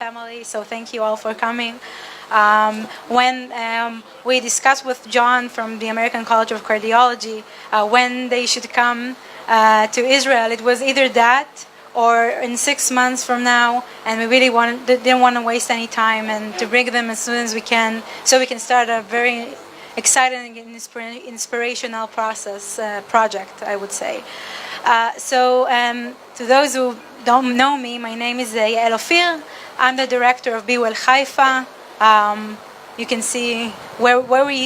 family, so thank you all for coming. When we discussed with John from the American College of Cardiology when they should come to Israel, it was either that or in 6 months from now, and we really didn't want to waste any time and to bring them as soon as we can, so we can start a very exciting and inspirational project, I would say. To those who don't know me, my name is Yael Ofir. I'm the director of BWL Haifa. You can see where we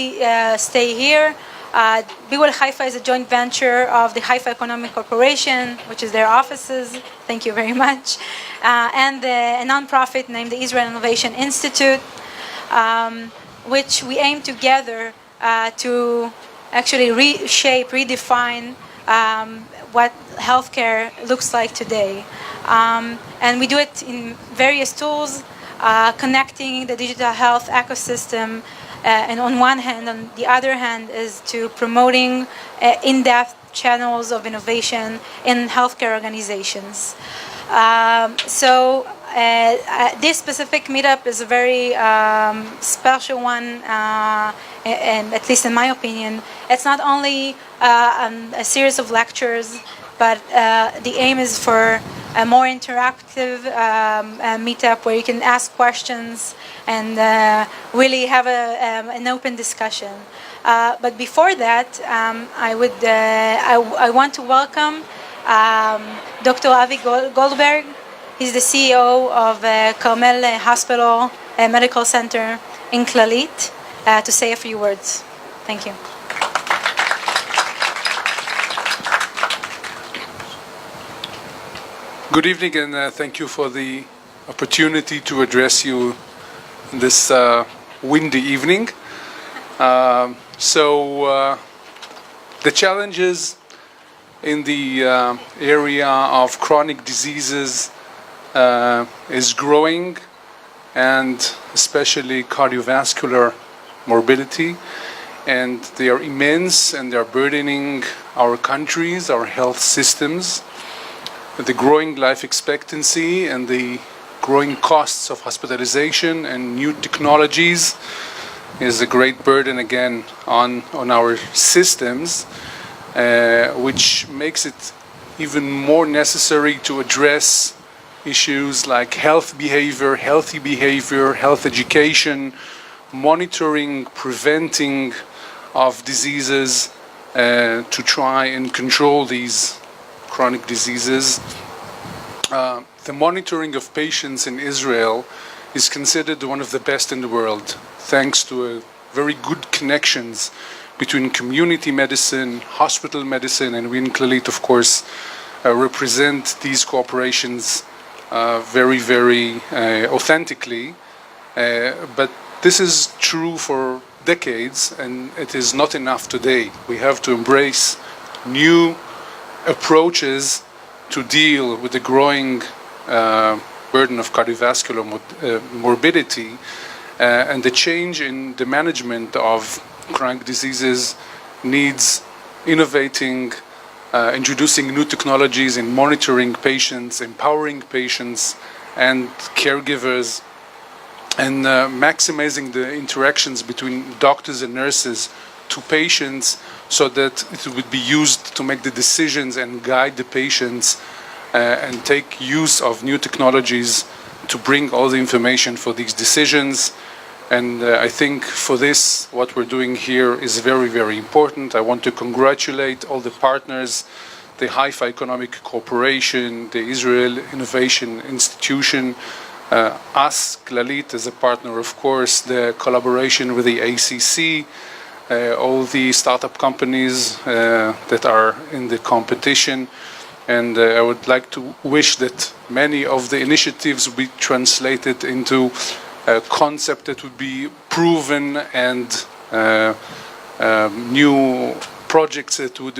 stay here. BWL Haifa is a joint venture of the Haifa Economic Corporation, which is their offices. Thank you very much. And a nonprofit named the Israel Innovation Institute, which we aim together to actually redefine what healthcare looks like today. And we do it in various tools, connecting the digital health ecosystem, and on one hand, on the other hand, is to promoting in-depth channels of innovation in healthcare organizations. This specific meetup is a very special one, and at least in my opinion. It's not only a series of lectures, but the aim is for a more interactive meetup where you can ask questions and really have an open discussion. But before that, I want to welcome Dr. Avi Goldberg. He's the CEO of Carmel Hospital Medical Center in Clalit, to say a few words. Thank you. Good evening, and thank you for the opportunity to address you in this windy evening. The challenges in the area of chronic diseases is growing, and especially cardiovascular morbidity, and they are immense, and they are burdening our countries, our health systems. The growing life expectancy and the growing costs of hospitalization and new technologies is a great burden again on our systems, which makes it even more necessary to address issues like health behavior, healthy behavior, health education, monitoring, preventing of diseases to try and control these chronic diseases. The monitoring of patients in Israel is considered one of the best in the world, thanks to very good connections between community medicine, hospital medicine, and we in Clalit, of course, represent these cooperations very, very authentically. But this is true for decades, and it is not enough today. We have to embrace new approaches to deal with the growing burden of cardiovascular morbidity, and the change in the management of chronic diseases needs innovating, introducing new technologies in monitoring patients, empowering patients and caregivers, and maximizing the interactions between doctors and nurses to patients, so that it would be used to make the decisions and guide the patients and take use of new technologies to bring all the information for these decisions. And I think for this, what we're doing here is very, very important. I want to congratulate all the partners, the Haifa Economic Corporation, the Israel Innovation Institution, us, Clalit, as a partner, of course, the collaboration with the ACC, all the startup companies that are in the competition. And I would like to wish that many of the initiatives will be translated into a concept that would be proven, and new projects that would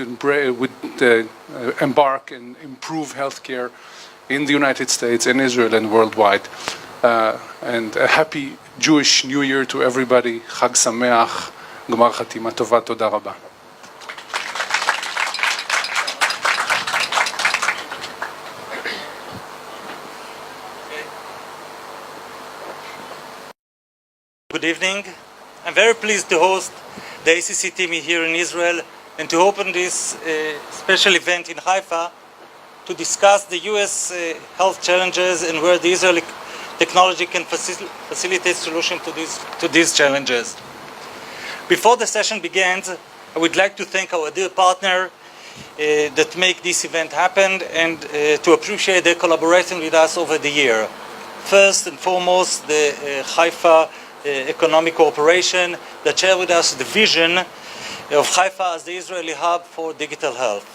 embark and improve healthcare in the United States and Israel and worldwide. And a happy Jewish New Year to everybody. Chag Sameach. גמר חתימה טובה, תודה רבה. good evening. I'm very pleased to host the ACC team here in Israel and to open this special event in Haifa to discuss the US health challenges and where the Israeli technology can facilitate solutions to these challenges. Before the session begins, I would like to thank our dear partner that make this event happen and to appreciate their collaboration with us over the year. First and foremost, the Haifa Economic Cooperation that share with us the vision of Haifa as the Israeli hub for digital health.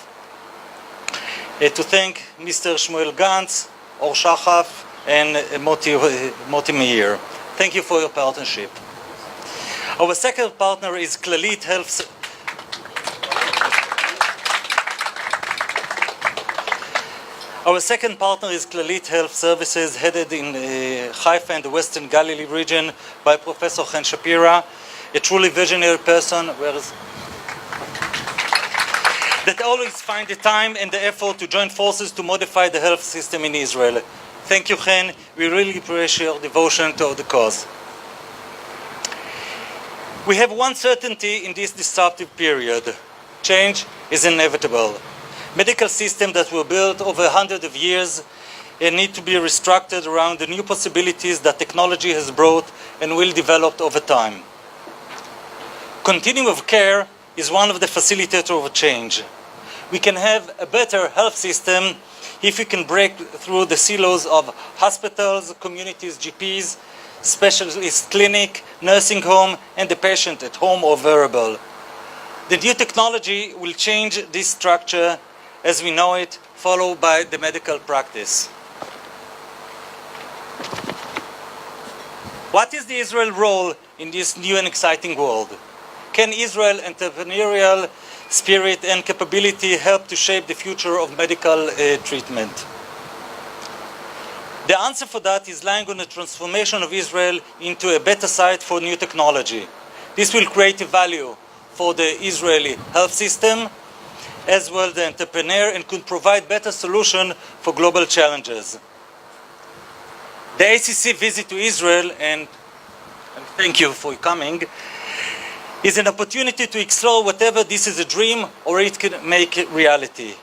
To thank Mr. Shmuel Gantz, Or Shachaf, and Moti Meir. Thank you for your partnership. Our second partner is Clalit Health. Our second partner is Clalit Health Services, headed in Haifa and the Western Galilee region by Professor Chen Shapira, a truly visionary person that always finds the time and the effort to join forces to modify the health system in Israel. Thank you, Chen. We really appreciate your devotion to the cause. We have one certainty in this disruptive period. Change is inevitable. Medical systems that were built over hundreds of years need to be restructured around the new possibilities that technology has brought and will develop over time. Continuum of care is one of the facilitators of change. We can have a better health system if we can break through the silos of hospitals, communities, GPs, specialist clinic, nursing home, and the patient at home or wearable. The new technology will change this structure as we know it, followed by the medical practice. What is the Israel role in this new and exciting world? Can Israel entrepreneurial spirit and capability help to shape the future of medical treatment? The answer for that is lying on the transformation of Israel into a better site for new technology. This will create a value for the Israeli health system, as well as the entrepreneur, and could provide better solution for global challenges. The ACC visit to Israel, and thank you for coming, is an opportunity to explore whatever this is a dream or it can make it reality.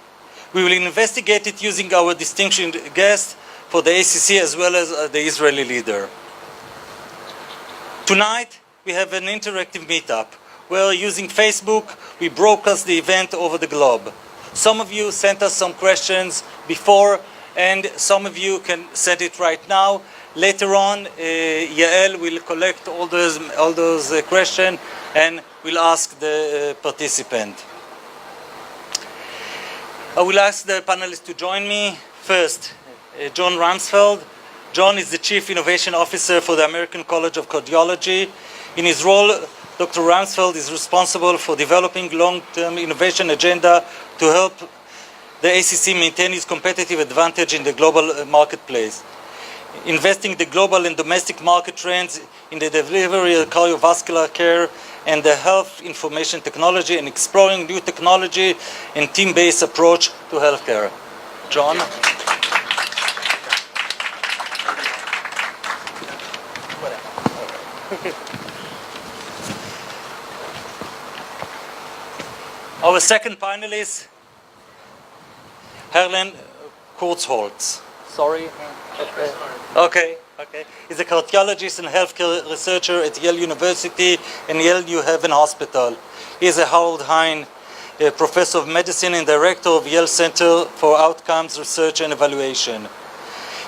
We will investigate it using our distinguished guest for the ACC as well as the Israeli leader. Tonight we have an interactive meetup where using Facebook, we broadcast the event over the globe. Some of you sent us some questions before, and some of you can send it right now. Later on, Yael will collect all those questions and will ask the participant. I will ask the panelists to join me. First, John Ramsfeld. John is the Chief Innovation Officer for the American College of Cardiology. In his role, Dr. Ramsfeld is responsible for developing long-term innovation agenda to help the ACC maintain its competitive advantage in the global marketplace, investing the global and domestic market trends in the delivery of cardiovascular care and the health information technology, and exploring new technology and team-based approach to healthcare. John? Our second panelist, Herlen Kurzholz. Sorry? Okay. He's a cardiologist and healthcare researcher at Yale University and Yale New Haven Hospital. He is a Howard Hein Professor of Medicine and Director of Yale Center for Outcomes Research and Evaluation.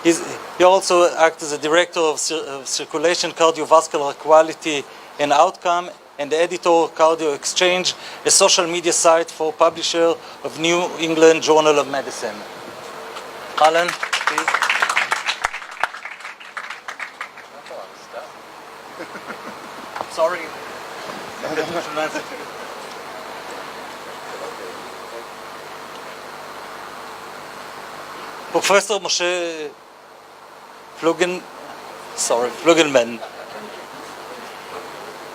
He also acts as a Director of Circulation, Cardiovascular Quality and Outcome, and the editor of Cardio Exchange, a social media site for publisher of New England Journal of Medicine. Alan, please. Sorry. Professor Moshe Flugelman,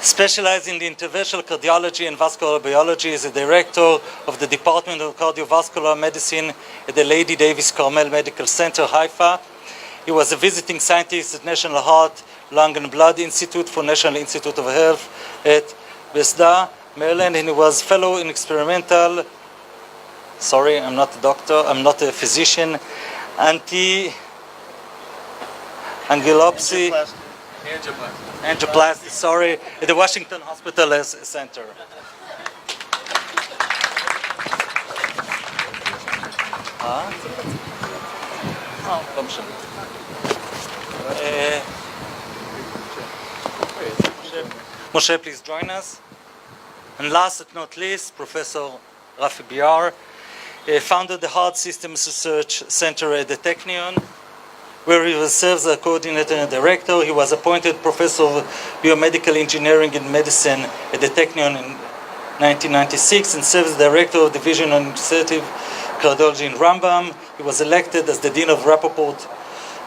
specialized in the interventional cardiology and vascular biology, is a director of the Department of Cardiovascular Medicine at the Lady Davis Carmel Medical Center, Haifa, He was a visiting scientist at National Heart, Lung and Blood Institute for National Institute of Health at Bethesda, Maryland, and he was fellow in experimental, sorry, I'm not a doctor, I'm not a physician, angioplasty, sorry, at the Washington Hospital Center. לא משנה. Moshe, please join us. And last but not least, Professor Rafi Biar founded the Heart Systems Research Center at the Technion, where he serves as a coordinator and director. He was appointed Professor of Biomedical Engineering and Medicine at the Technion in 1996 and serves as Director of Division on Administrative Cardiology in Rambam. He was elected as the Dean of Rappaport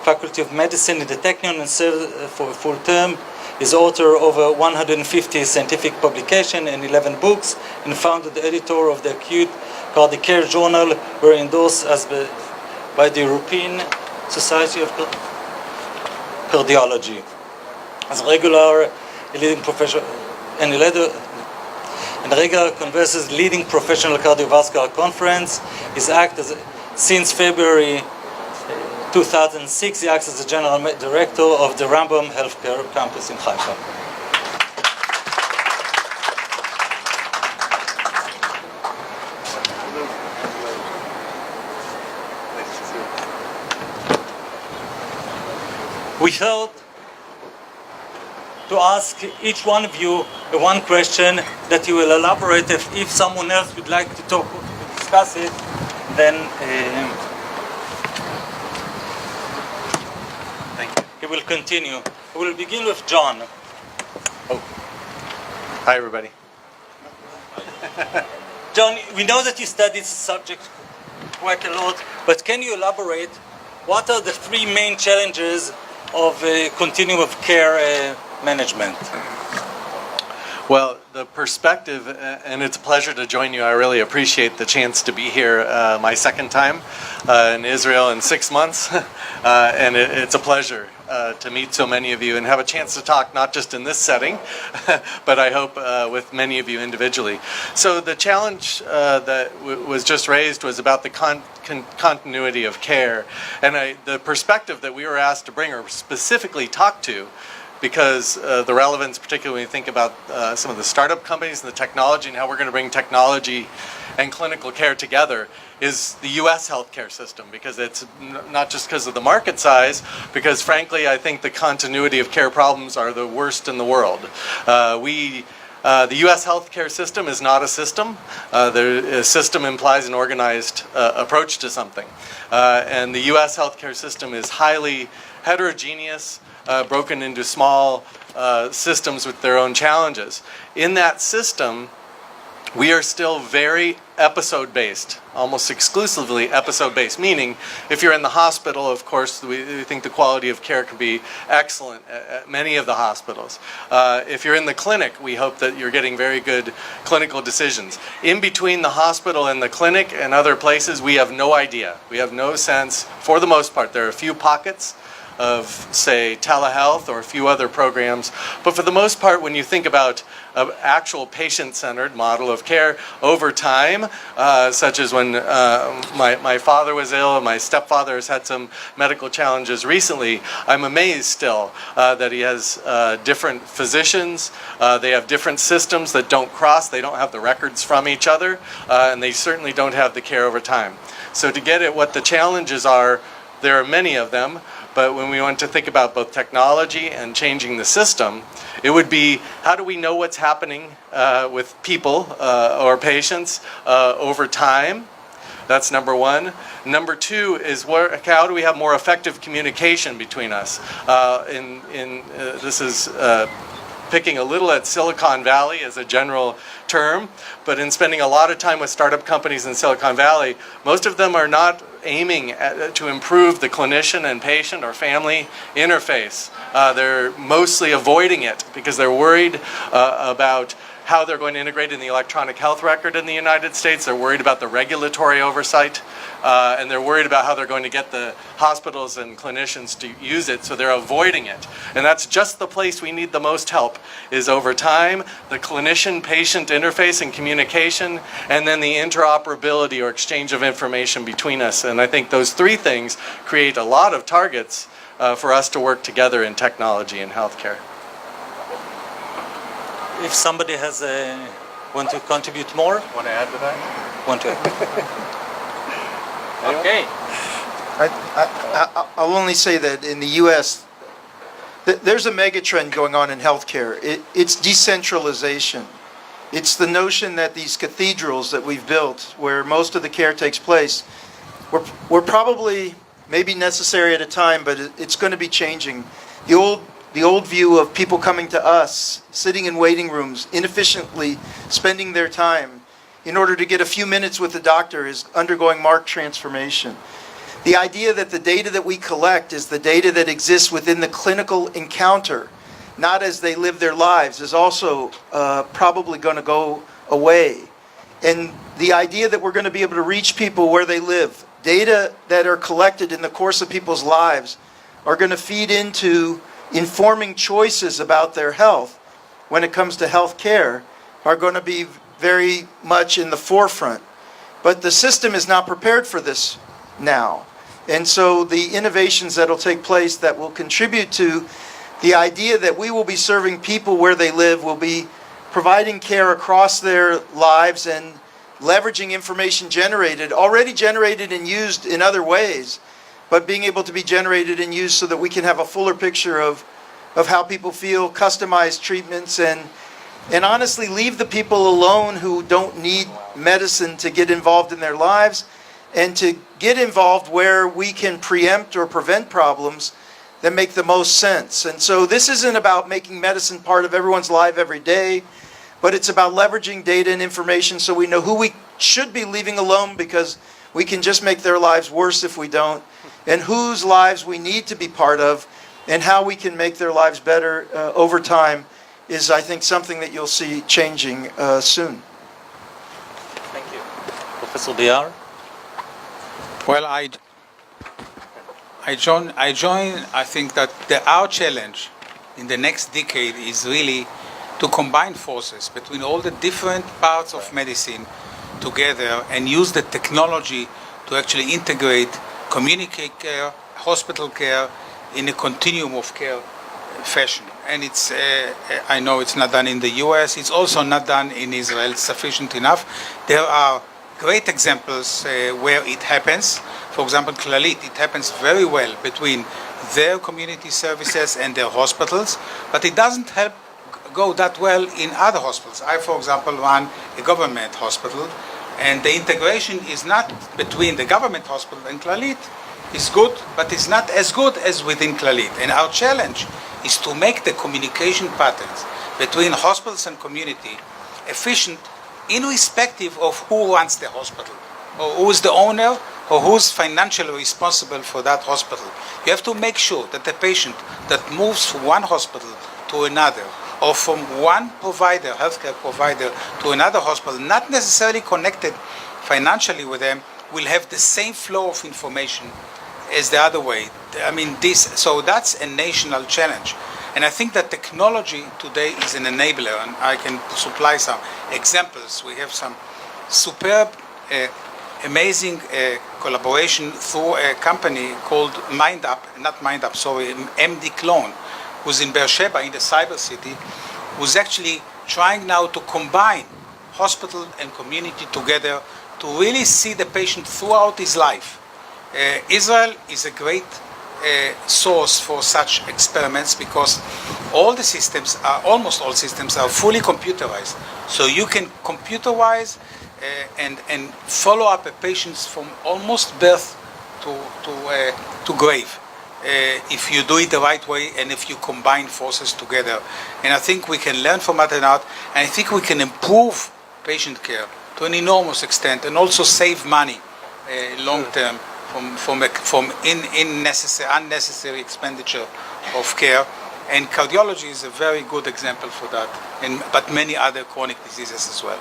Faculty of Medicine at the Technion and served for a full term. He's author of over 150 scientific publications and 11 books, and founded the editor of the Acute Cardiac Care Journal, were endorsed as by the European Society of Cardiology. As regular leading professional and regular converses leading professional cardiovascular conference. He's acted since February 2006. He acts as the general director of the Rambam Healthcare Campus in Haifa. We thought to ask each one of you one question that you will elaborate. If someone else would like to talk, to discuss it, then thank you. He will continue. We will begin with John. Oh. Hi, everybody. John, we know that you studied the subject quite a lot, but can you elaborate what are the three main challenges of continuum of care management? Well, the perspective, and it's a pleasure to join you. I really appreciate the chance to be here my second time in Israel in 6 months. And it's a pleasure to meet so many of you and have a chance to talk not just in this setting, but I hope with many of you individually. So the challenge that was just raised was about the continuity of care. And the perspective that we were asked to bring or specifically talk to, because the relevance, particularly when you think about some of the startup companies and the technology and how we're going to bring technology and clinical care together, is the U.S. healthcare system, because it's not just because of the market size, because frankly I think the continuity of care problems are the worst in the world. The U.S. healthcare system is not a system. A system implies an organized approach to something. And the U.S. healthcare system is highly heterogeneous, broken into small systems with their own challenges. In that system, we are still very episode-based, almost exclusively episode-based, meaning if you're in the hospital, of course, we think the quality of care can be excellent at many of the hospitals. If you're in the clinic, we hope that you're getting very good clinical decisions. In between the hospital and the clinic and other places, we have no idea. We have no sense, for the most part. There are a few pockets of, say, telehealth or a few other programs. But for the most part, when you think about an actual patient-centered model of care over time, such as when my father was ill and my stepfather has had some medical challenges recently, I'm amazed still that he has different physicians. They have different systems that don't cross. They don't have the records from each other, and they certainly don't have the care over time. So to get at what the challenges are, there are many of them. But when we want to think about both technology and changing the system, it would be, how do we know what's happening with people or patients over time? That's number one. Number two is, how do we have more effective communication between us? This is picking a little at Silicon Valley as a general term, but in spending a lot of time with startup companies in Silicon Valley, most of them are not aiming to improve the clinician and patient or family interface. They're mostly avoiding it because they're worried about how they're going to integrate in the electronic health record in the United States. They're worried about the regulatory oversight, and they're worried about how they're going to get the hospitals and clinicians to use it, so they're avoiding it. And that's just the place we need the most help, is over time, the clinician-patient interface and communication, and then the interoperability or exchange of information between us. And I think those three things create a lot of targets for us to work together in technology and healthcare. If somebody has want to contribute more, Want to add to that? want to. Okay. I'll only say that in the U.S., there's a mega trend going on in healthcare. It's decentralization. It's the notion that these cathedrals that we've built, where most of the care takes place, were probably maybe necessary at a time, but it's going to be changing. The old view of people coming to us, sitting in waiting rooms, inefficiently spending their time in order to get a few minutes with the doctor is undergoing marked transformation. The idea that the data that we collect is the data that exists within the clinical encounter, not as they live their lives, is also probably going to go away. And the idea that we're going to be able to reach people where they live, data that are collected in the course of people's lives are going to feed into informing choices about their health when it comes to health care, are going to be very much in the forefront. But the system is not prepared for this now. And so the innovations that will take place that will contribute to the idea that we will be serving people where they live, will be providing care across their lives and leveraging information already generated and used in other ways, but being able to be generated and used so that we can have a fuller picture of how people feel, customized treatments, and honestly leave the people alone who don't need medicine to get involved in their lives, and to get involved where we can preempt or prevent problems that make the most sense. And so this isn't about making medicine part of everyone's life every day, but it's about leveraging data and information so we know who we should be leaving alone because we can just make their lives worse if we don't, and whose lives we need to be part of, and how we can make their lives better over time is, I think, something that you'll see changing soon. Thank you. Professor Diar? Well, I think that our challenge in the next decade is really to combine forces between all the different parts of medicine together and use the technology to actually integrate, communicate care, hospital care in a continuum of care fashion. And it's, I know it's not done in the US, it's also not done in Israel sufficient enough. There are great examples where it happens. For example, Clalit, it happens very well between their community services and their hospitals, but it doesn't go that well in other hospitals. I, for example, run a government hospital, and the integration is not between the government hospital and Clalit. It's good, but it's not as good as within Clalit. And our challenge is to make the communication patterns between hospitals and community efficient, irrespective of who runs the hospital, or who is the owner, or who's financially responsible for that hospital. You have to make sure that the patient that moves from one hospital to another, or from one provider, healthcare provider, to another hospital, not necessarily connected financially with them, will have the same flow of information as the other way. I mean, so that's a national challenge. And I think that technology today is an enabler, and I can supply some examples. We have some superb, amazing collaboration through a company called MD Clone, who's in Beersheba, in the cyber city, who's actually trying now to combine hospital and community together to really see the patient throughout his life. Israel is a great source for such experiments because almost all systems are fully computerized. So you can computerize and follow up a patient from almost birth to grave. If you do it the right way and if you combine forces together. And I think we can learn from that, and I think we can improve patient care to an enormous extent and also save money long term from unnecessary expenditure of care. And cardiology is a very good example for that, but many other chronic diseases as well.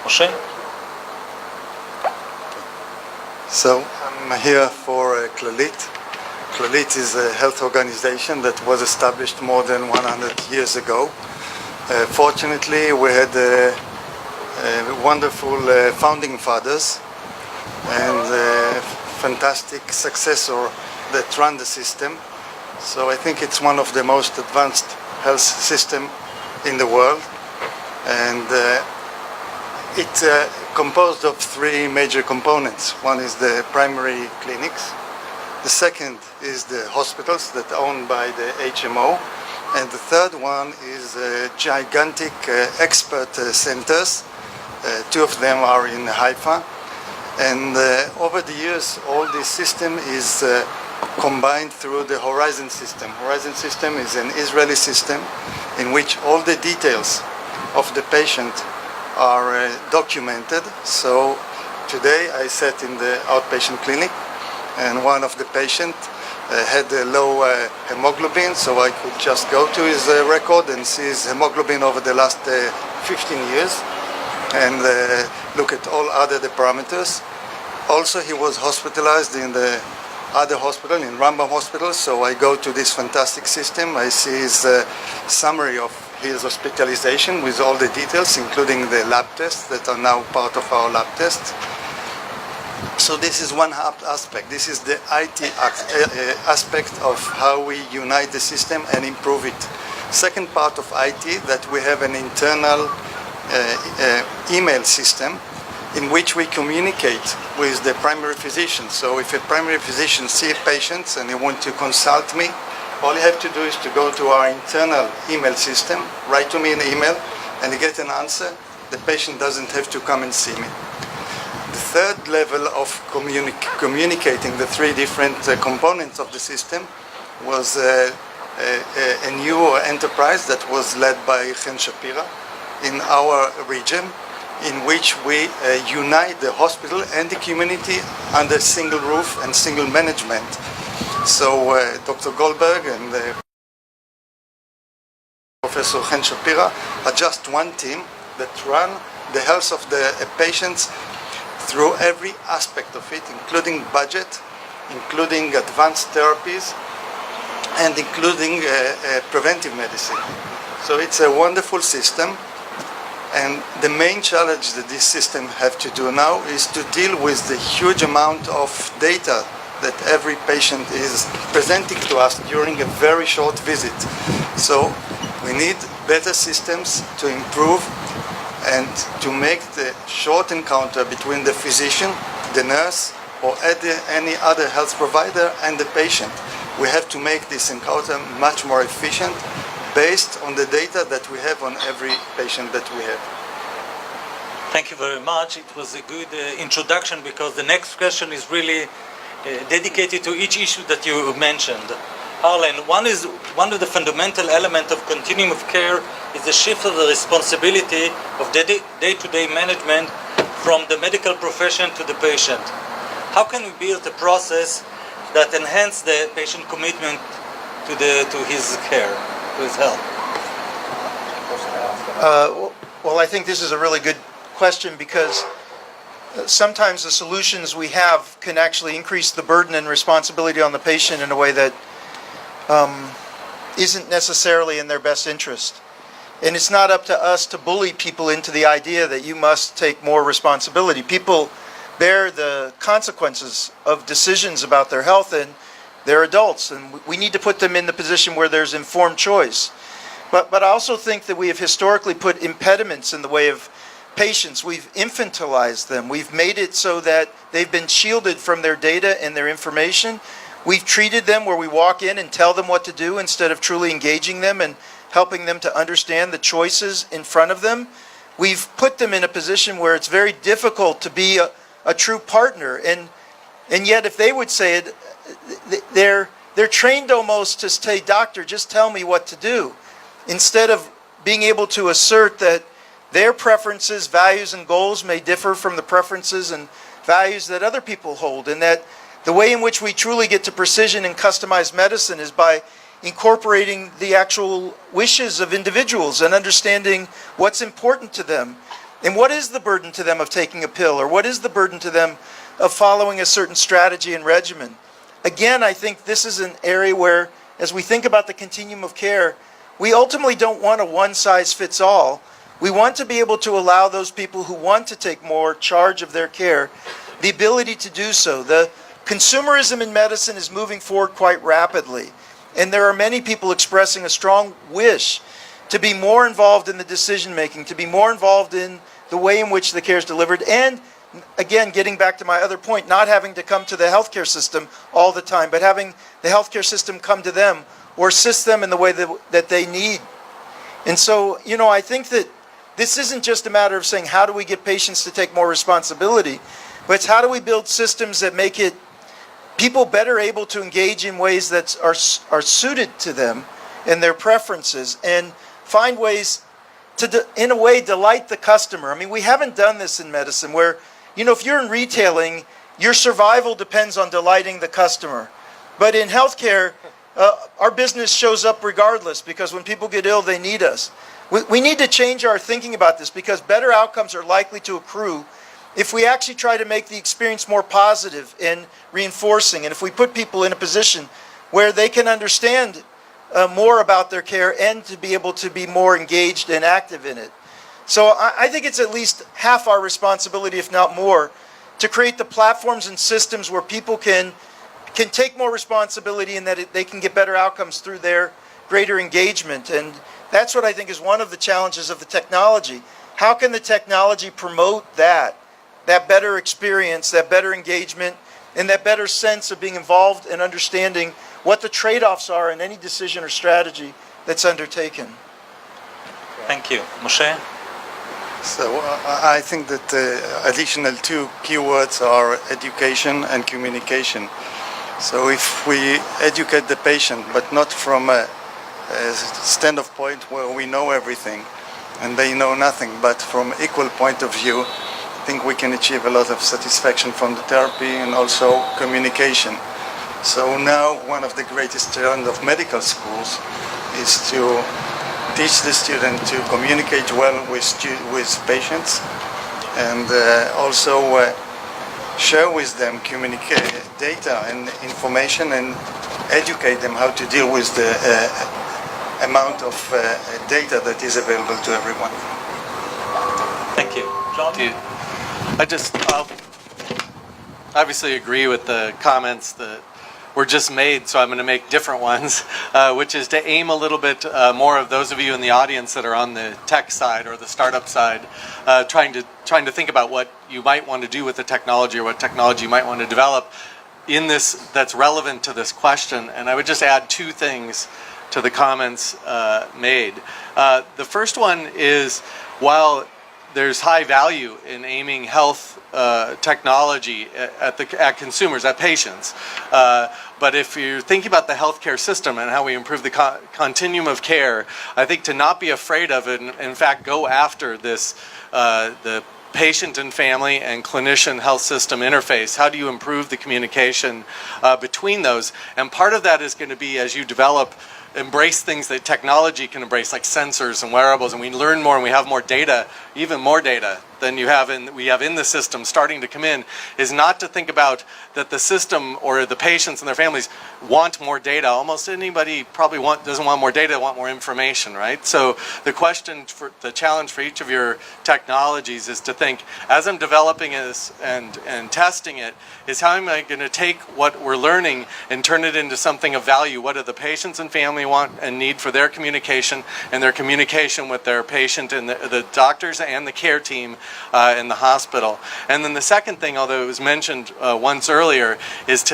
משה? So I'm here for Klalit. Klalit is a health organization that was established more than 100 years ago. Fortunately, we had wonderful founding fathers and a fantastic successor that run the system. So I think it's one of the most advanced health system in the world. And it's composed of three major components. One is the primary clinics. The second is the hospitals that are owned by the HMO. And the third one is gigantic expert centers. Two of them are in Haifa. And over the years, all this system is combined through the Horizon system. Horizon system is an Israeli system in which all the details of the patient are documented. So today I sat in the outpatient clinic and one of the patients had a low hemoglobin, so I could just go to his record and see his hemoglobin over the last 15 years and look at all other parameters. Also, he was hospitalized in the other hospital, in Rambam Hospital, so I go to this fantastic system. I see his summary of his hospitalization with all the details, including the lab tests that are now part of our lab tests. So this is one aspect. This is the IT aspect of how we unite the system and improve it. Second part of IT, that we have an internal email system in which we communicate with the primary physician. So if a primary physician sees patients and they want to consult me, all you have to do is to go to our internal email system, write to me an email, and you get an answer. The patient doesn't have to come and see me. The third level of communicating the three different components of the system was a new enterprise that was led by Chen Shapira in our region, in which we unite the hospital and the community under a single roof and single management. So Dr. Goldberg and Professor Chen Shapira are just one team that run the health of the patients through every aspect of it, including budget, including advanced therapies, and including preventive medicine. So it's a wonderful system. And the main challenge that this system have to do now is to deal with the huge amount of data that every patient is presenting to us during a very short visit. So we need better systems to improve and to make the short encounter between the physician, the nurse, or any other health provider and the patient. We have to make this encounter much more efficient based on the data that we have on every patient that we have. Thank you very much. It was a good introduction because the next question is really dedicated to each issue that you mentioned. Harlan, one of the fundamental elements of continuum of care is the shift of the responsibility of day-to-day management from the medical profession to the patient. How can we build a process that enhances the patient commitment to his care, to his health? Well, I think this is a really good question because sometimes the solutions we have can actually increase the burden and responsibility on the patient in a way that isn't necessarily in their best interest. And it's not up to us to bully people into the idea that you must take more responsibility. People bear the consequences of decisions about their health, and they're adults, and we need to put them in the position where there's informed choice. But I also think that we have historically put impediments in the way of patients. We've infantilized them. We've made it so that they've been shielded from their data and their information. We've treated them where we walk in and tell them what to do instead of truly engaging them and helping them to understand the choices in front of them. We've put them in a position where it's very difficult to be a true partner. And yet if they would say it, they're trained almost to say, doctor, just tell me what to do, instead of being able to assert that their preferences, values, and goals may differ from the preferences and values that other people hold, and that the way in which we truly get to precision and customized medicine is by incorporating the actual wishes of individuals and understanding what's important to them. And what is the burden to them of taking a pill, or what is the burden to them of following a certain strategy and regimen? Again, I think this is an area where, as we think about the continuum of care, we ultimately don't want a one-size-fits-all. We want to be able to allow those people who want to take more charge of their care the ability to do so. The consumerism in medicine is moving forward quite rapidly, and there are many people expressing a strong wish to be more involved in the decision-making, to be more involved in the way in which the care is delivered, and again, getting back to my other point, not having to come to the healthcare system all the time, but having the healthcare system come to them or assist them in the way that they need. And so, I think that this isn't just a matter of saying, how do we get patients to take more responsibility, but it's how do we build systems that make it people better able to engage in ways that are suited to them and their preferences, and find ways to, in a way, delight the customer. I mean, we haven't done this in medicine where, if you're in retailing, your survival depends on delighting the customer. But in healthcare, our business shows up regardless, because when people get ill, they need us. We need to change our thinking about this, because better outcomes are likely to accrue if we actually try to make the experience more positive and reinforcing, and if we put people in a position where they can understand more about their care and to be able to be more engaged and active in it. So I think it's at least half our responsibility, if not more, to create the platforms and systems where people can take more responsibility, and that they can get better outcomes through their greater engagement. And that's what I think is one of the challenges of the technology. How can the technology promote that better experience, that better engagement, and that better sense of being involved and understanding what the trade-offs are in any decision or strategy that's undertaken? Thank you. Moshe? So I think that additional two keywords are education and communication. So if we educate the patient, but not from a standpoint where we know everything and they know nothing, but from equal point of view, I think we can achieve a lot of satisfaction from the therapy and also communication. So now one of the greatest challenges of medical schools is to teach the student to communicate well with patients, and also share with them data and information, and educate them how to deal with the amount of data that is available to everyone. Thank you. John? I'll obviously agree with the comments that were just made, so I'm going to make different ones, which is to aim a little bit more of those of you in the audience that are on the tech side or the startup side, trying to think about what you might want to do with the technology, or what technology you might want to develop in this that's relevant to this question. And I would just add two things to the comments made. The first one is, while there's high value in aiming health technology at consumers, at patients, but if you're thinking about the healthcare system and how we improve the continuum of care, I think to not be afraid of it, and in fact go after this, the patient and family and clinician health system interface. How do you improve the communication between those? And part of that is going to be, as you embrace things that technology can embrace, like sensors and wearables, and we learn more and we have more data, even more data than we have in the system starting to come in, is not to think about that the system or the patients and their families want more data. Almost anybody probably doesn't want more data, they want more information, right? So the challenge for each of your technologies is to think, as I'm developing this and testing it, is how am I going to take what we're learning and turn it into something of value? What do the patients and family want and need for their communication, and their communication with their patient and the doctors and the care team in the hospital? And then the second thing, although it was mentioned once earlier, is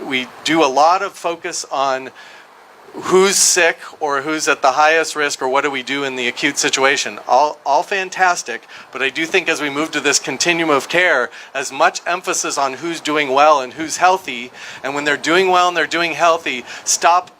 we do a lot of focus on who's sick or who's at the highest risk, or what do we do in the acute situation. All fantastic, but I do think as we move to this continuum of care, as much emphasis on who's doing well and who's healthy, and when they're doing well and they're doing healthy, stop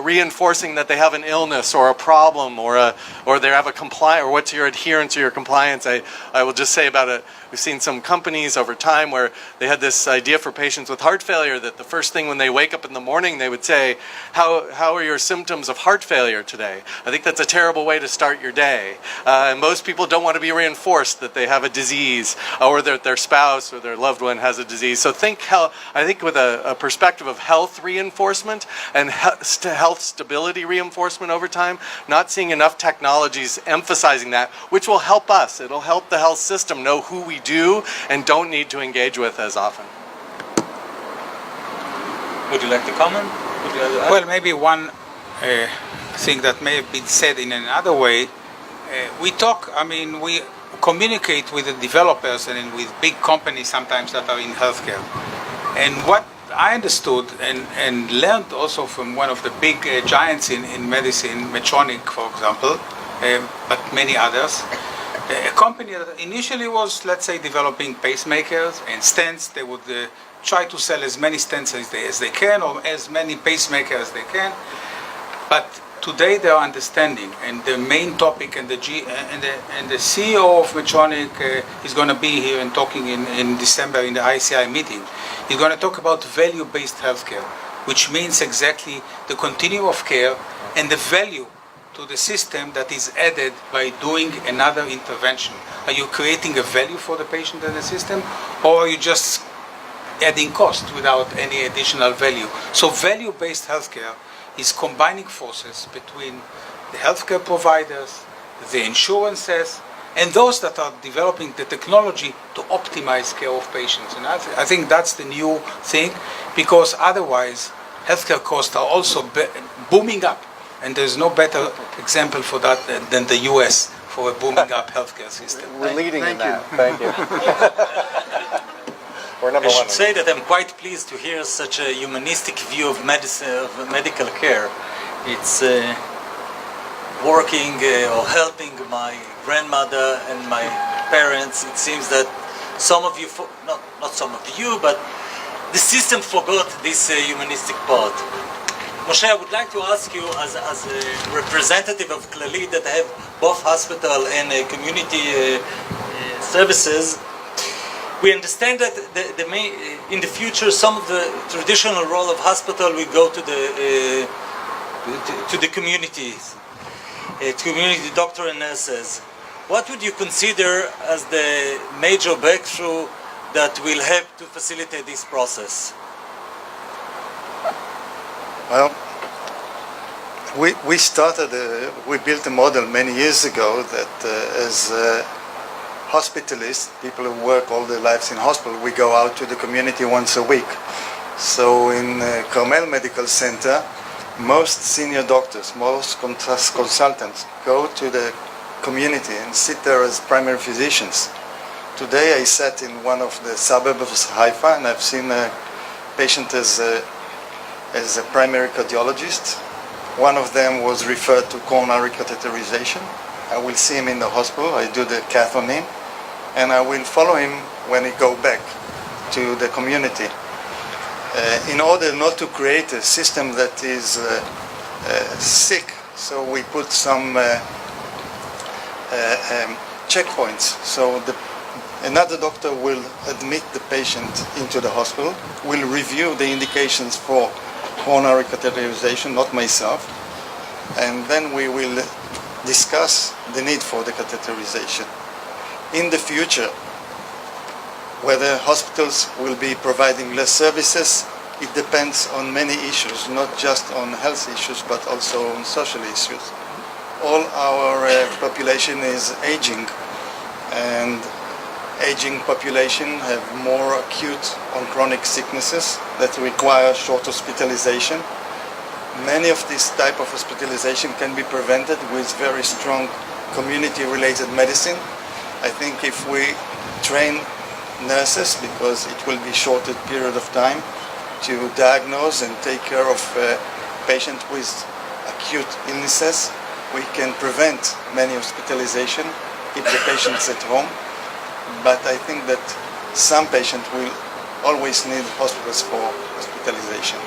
reinforcing that they have an illness or a problem or they have a compliance, or what's your adherence or your compliance. I will just say about We've seen some companies over time where they had this idea for patients with heart failure that the first thing when they wake up in the morning they would say, how are your symptoms of heart failure today? I think that's a terrible way to start your day. And most people don't want to be reinforced that they have a disease or that their spouse or their loved one has a disease. So I think with a perspective of health reinforcement and health stability reinforcement over time, not seeing enough technologies emphasizing that, which will help us. It'll help the health system know who we do and don't need to engage with as often. Would you like to comment? Would you like to add? Well, maybe one thing that may have been said in another way, we communicate with the developers and with big companies sometimes that are in healthcare. And what I understood and learned also from one of the big giants in medicine, Medtronic, for example, but many others, a company that initially was, let's say, developing pacemakers and stents. They would try to sell as many stents as they can, or as many pacemakers as they can. But today they are understanding, and the main topic, and the CEO of Medtronic is going to be here and talking in December in the ICI meeting. He's going to talk about value-based healthcare, which means exactly the continuum of care and the value to the system that is added by doing another intervention. Are you creating a value for the patient and the system, or are you just adding cost without any additional value? So value-based healthcare is combining forces between the healthcare providers, the insurances, and those that are developing the technology to optimize care of patients. And I think that's the new thing, because otherwise healthcare costs are also booming up. And there's no better example for that than the US for a booming up healthcare system. We're leading in that. Thank you. We're number I one. should say that I'm quite pleased to hear such a humanistic view of medicine, of medical care. It's working or helping my grandmother and my parents. It seems that some of you, not some of you, but the system forgot this humanistic part. Moshe, I would like to ask you, as a representative of Clalit that have both hospital and community services, we understand that in the future some of the traditional role of hospital will go to the communities, community doctor and nurses. What would you consider as the major breakthrough that will help to facilitate this process? Well, we built a model many years ago that as hospitalists, people who work all their lives in hospital, we go out to the community once a week. So in Carmel Medical Center, most senior doctors, most consultants go to the community and sit there as primary physicians. Today I sat in one of the suburbs of Haifa and I've seen a patient as a primary cardiologist. One of them was referred to coronary catheterization. I will see him in the hospital. I do the cath on him, and I will follow him when he go back to the community. In order not to create a system that is sick, so we put some checkpoints. So another doctor will admit the patient into the hospital, will review the indications for coronary catheterization, not myself, and then we will discuss the need for the catheterization. In the future, whether hospitals will be providing less services, it depends on many issues, not just on health issues, but also on social issues. All our population is aging, and aging population have more acute on chronic sicknesses that require short hospitalization. Many of this type of hospitalization can be prevented with very strong community-related medicine. I think if we train nurses, because it will be shorter period of time to diagnose and take care of patients with acute illnesses, we can prevent many hospitalization, keep the patients at home. But I think that some patients will always need hospitals for hospitalization.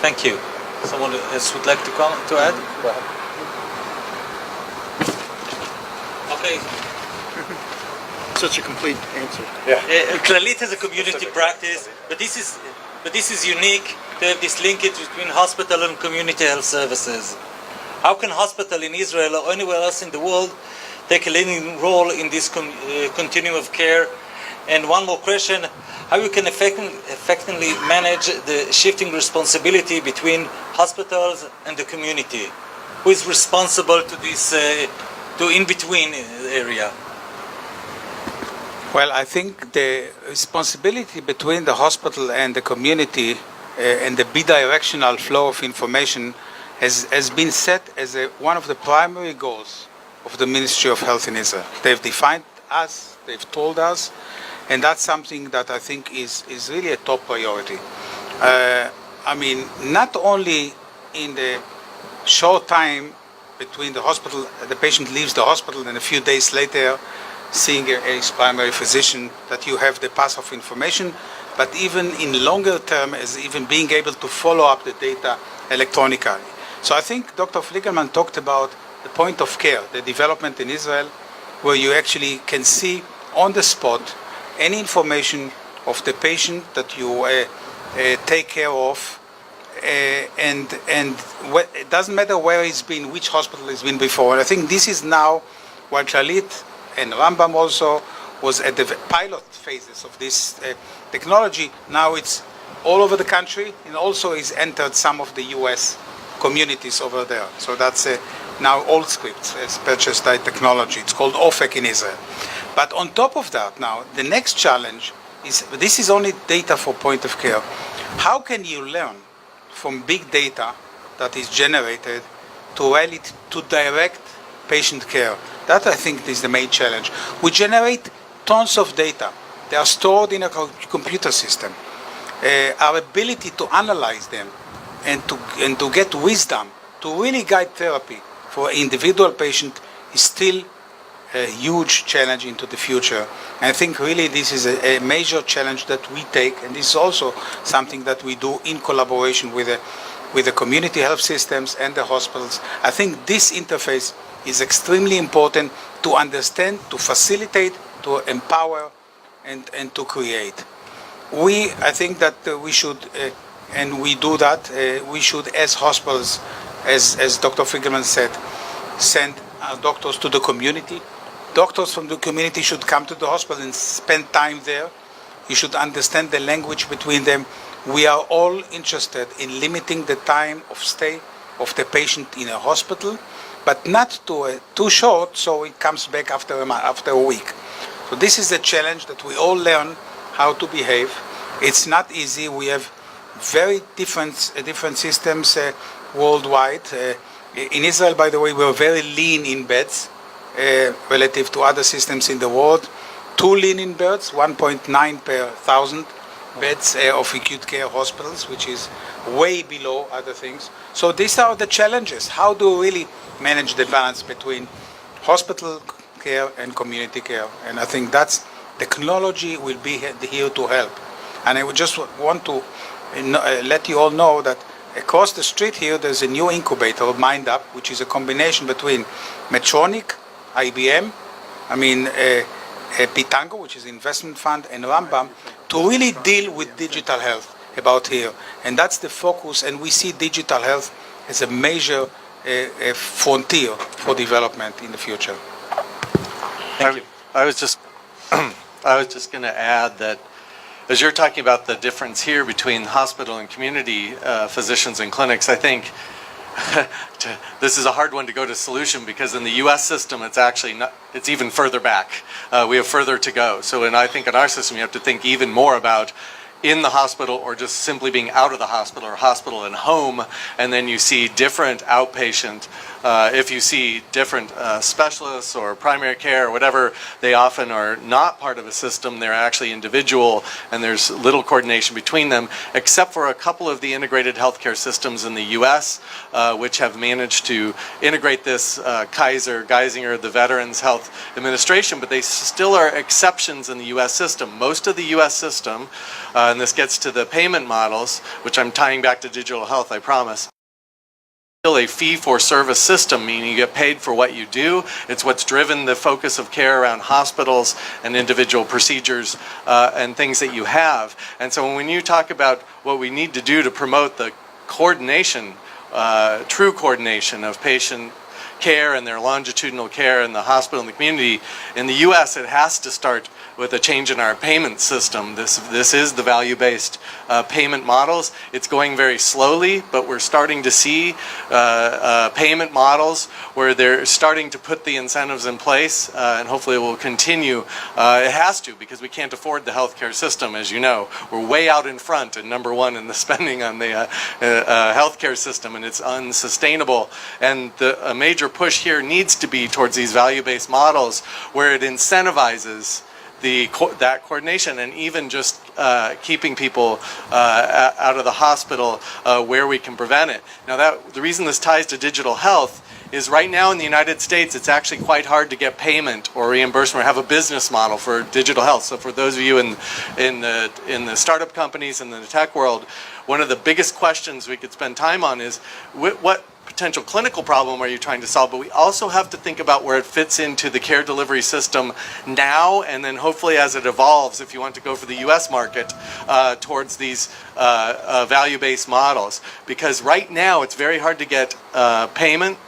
Thank you. Someone else would like to comment, to add? Go ahead. Okay. such a complete answer. Clalit has a community practice, but this is unique to have this linkage between hospital and community health services. How can hospital in Israel or anywhere else in the world take a leading role in this continuum of care? And one more question, how you can effectively manage the shifting responsibility between hospitals and the community? Who is responsible to this, to in-between area? Well, I think the responsibility between the hospital and the community and the bidirectional flow of information has been set as one of the primary goals of the Ministry of Health in Israel. They've defined us, they've told us, and that's something that I think is really a top priority. I mean, not only in the short time between the hospital, the patient leaves the hospital and a few days later seeing a primary physician that you have the pass of information, but even in longer term as even being able to follow up the data electronically. So I think Dr. Fliegelman talked about the point of care, the development in Israel, where you actually can see on the spot any information of the patient that you take care of, and it doesn't matter where he's been, which hospital he's been before. And I think this is now while Clalit and Rambam also was at the pilot phases of this technology. Now it's all over the country, and also is entered some of the US communities over there. So that's now Allscripts has purchased that technology. It's called OFEC in Israel. But on top of that now, the next challenge is, this is only data for point of care. How can you learn from big data that is generated to direct patient care? That I think is the main challenge. We generate tons of data. They are stored in a computer system. Our ability to analyze them and to get wisdom to really guide therapy for an individual patient is still a huge challenge into the future. And I think really this is a major challenge that we take, and this is also something that we do in collaboration with the community health systems and the hospitals. I think this interface is extremely important to understand, to facilitate, to empower, and to create. I think that we should, and we do that, we should, as hospitals, as Dr. Friedman said, send our doctors to the community. Doctors from the community should come to the hospital and spend time there. You should understand the language between them. We are all interested in limiting the time of stay of the patient in a hospital, but not too short so it comes back after a week. So this is a challenge that we all learn how to behave. It's not easy. We have very different systems worldwide. In Israel, by the way, we're very lean in beds relative to other systems in the world. Too lean in beds, 1.9 per 1,000 beds of acute care hospitals, which is way below other things. So these are the challenges. How do we really manage the balance between hospital care and community care? And I think that's technology will be here to help. And I would just want to let you all know that across the street here there's a new incubator, MindUp, which is a combination between Medtronic, IBM, Pitango, which is an investment fund, and Rambam, to really deal with digital health about here. And that's the focus, and we see digital health as a major frontier for development in the future. Thank you. I was just going to add that as you're talking about the difference here between hospital and community physicians and clinics, I think this is a hard one to go to solution because in the U.S. system, it's actually not, it's even further back. We have further to go. So, and I think in our system, you have to think even more about in the hospital or just simply being out of the hospital or hospital and home, and then you see different outpatient, if you see different specialists or primary care or whatever, they often are not part of a system, they're actually individual and there's little coordination between them, except for a couple of the integrated healthcare systems in the US, which have managed to integrate this, Geisinger, the Veterans Health Administration, but they still are exceptions in the US system. Most of the US system, and this gets to the payment models, which I'm tying back to digital health, I promise, still a fee-for-service system, meaning you get paid for what you do. It's what's driven the focus of care around hospitals and individual procedures and things that you have. And so when you talk about what we need to do to promote the coordination, true coordination of patient care and their longitudinal care in the hospital and the community, in the U.S. it has to start with a change in our payment system. This is the value-based payment models. It's going very slowly, but we're starting to see payment models where they're starting to put the incentives in place, and hopefully it will continue. It has to, because we can't afford the healthcare system, as you know. We're way out in front and number one in the spending on the healthcare system, and it's unsustainable. And a major push here needs to be towards these value-based models where it incentivizes that coordination, and even just keeping people out of the hospital where we can prevent it. Now, the reason this ties to digital health is right now in the United States, it's actually quite hard to get payment or reimbursement or have a business model for digital health. So for those of you in the startup companies and the tech world, one of the biggest questions we could spend time on is what potential clinical problem are you trying to solve, but we also have to think about where it fits into the care delivery system now, and then hopefully as it evolves, if you want to go for the US market, towards these value-based models. Because right now it's very hard to get payment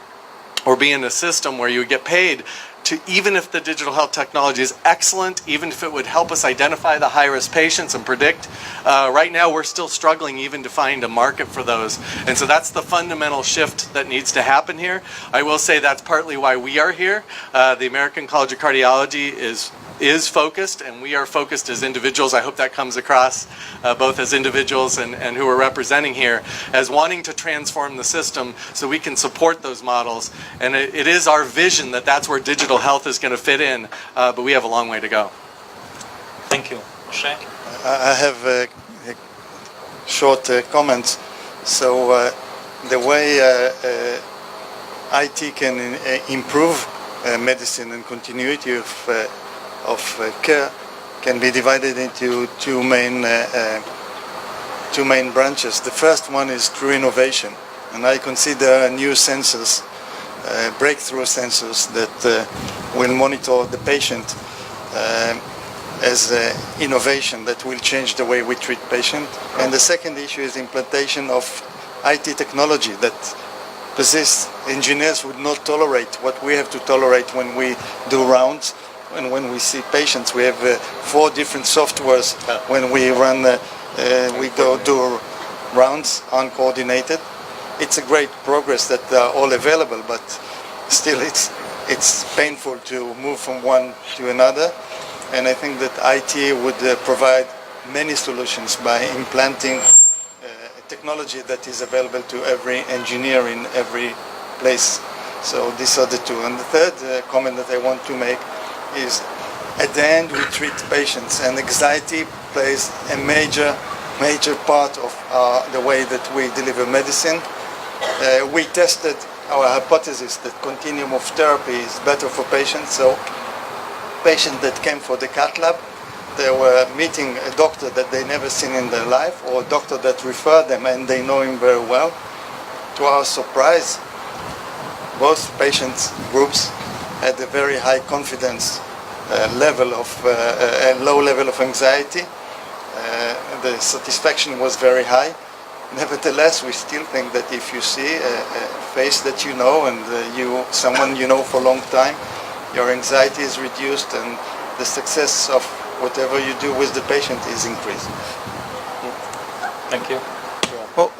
or be in a system where you get paid to, even if the digital health technology is excellent, even if it would help us identify the high-risk patients and predict, right now we're still struggling even to find a market for those. And so that's the fundamental shift that needs to happen here. I will say that's partly why we are here. The American College of Cardiology is focused, and we are focused as individuals. I hope that comes across both as individuals and who we're representing here as wanting to transform the system so we can support those models. And it is our vision that that's where digital health is going to fit in, but we have a long way to go. Thank you. Moshe? I have short comments. So the way IT can improve medicine and continuity of care can be divided into two main branches. The first one is through innovation, and I consider new sensors, breakthrough sensors that will monitor the patient as innovation that will change the way we treat patients. And the second issue is implementation of IT technology that persists. Engineers would not tolerate what we have to tolerate when we do rounds. And when we see patients, we have 4 different softwares when we run, we go do rounds uncoordinated. It's a great progress that are all available, but still it's painful to move from one to another. And I think that IT would provide many solutions by implanting technology that is available to every engineer in every place. So these are the two. And the third comment that I want to make is at the end we treat patients, and anxiety plays a major part of the way that we deliver medicine. We tested our hypothesis that continuum of therapy is better for patients. So patients that came for the cath lab, they were meeting a doctor that they never seen in their life, or a doctor that referred them and they know him very well. To our surprise, both patients groups had a very high confidence level of a low level of anxiety. The satisfaction was very high. Nevertheless, we still think that if you see a face that you know and someone you know for a long time, your anxiety is reduced and the success of whatever you do with the patient is increased. Thank you. Well,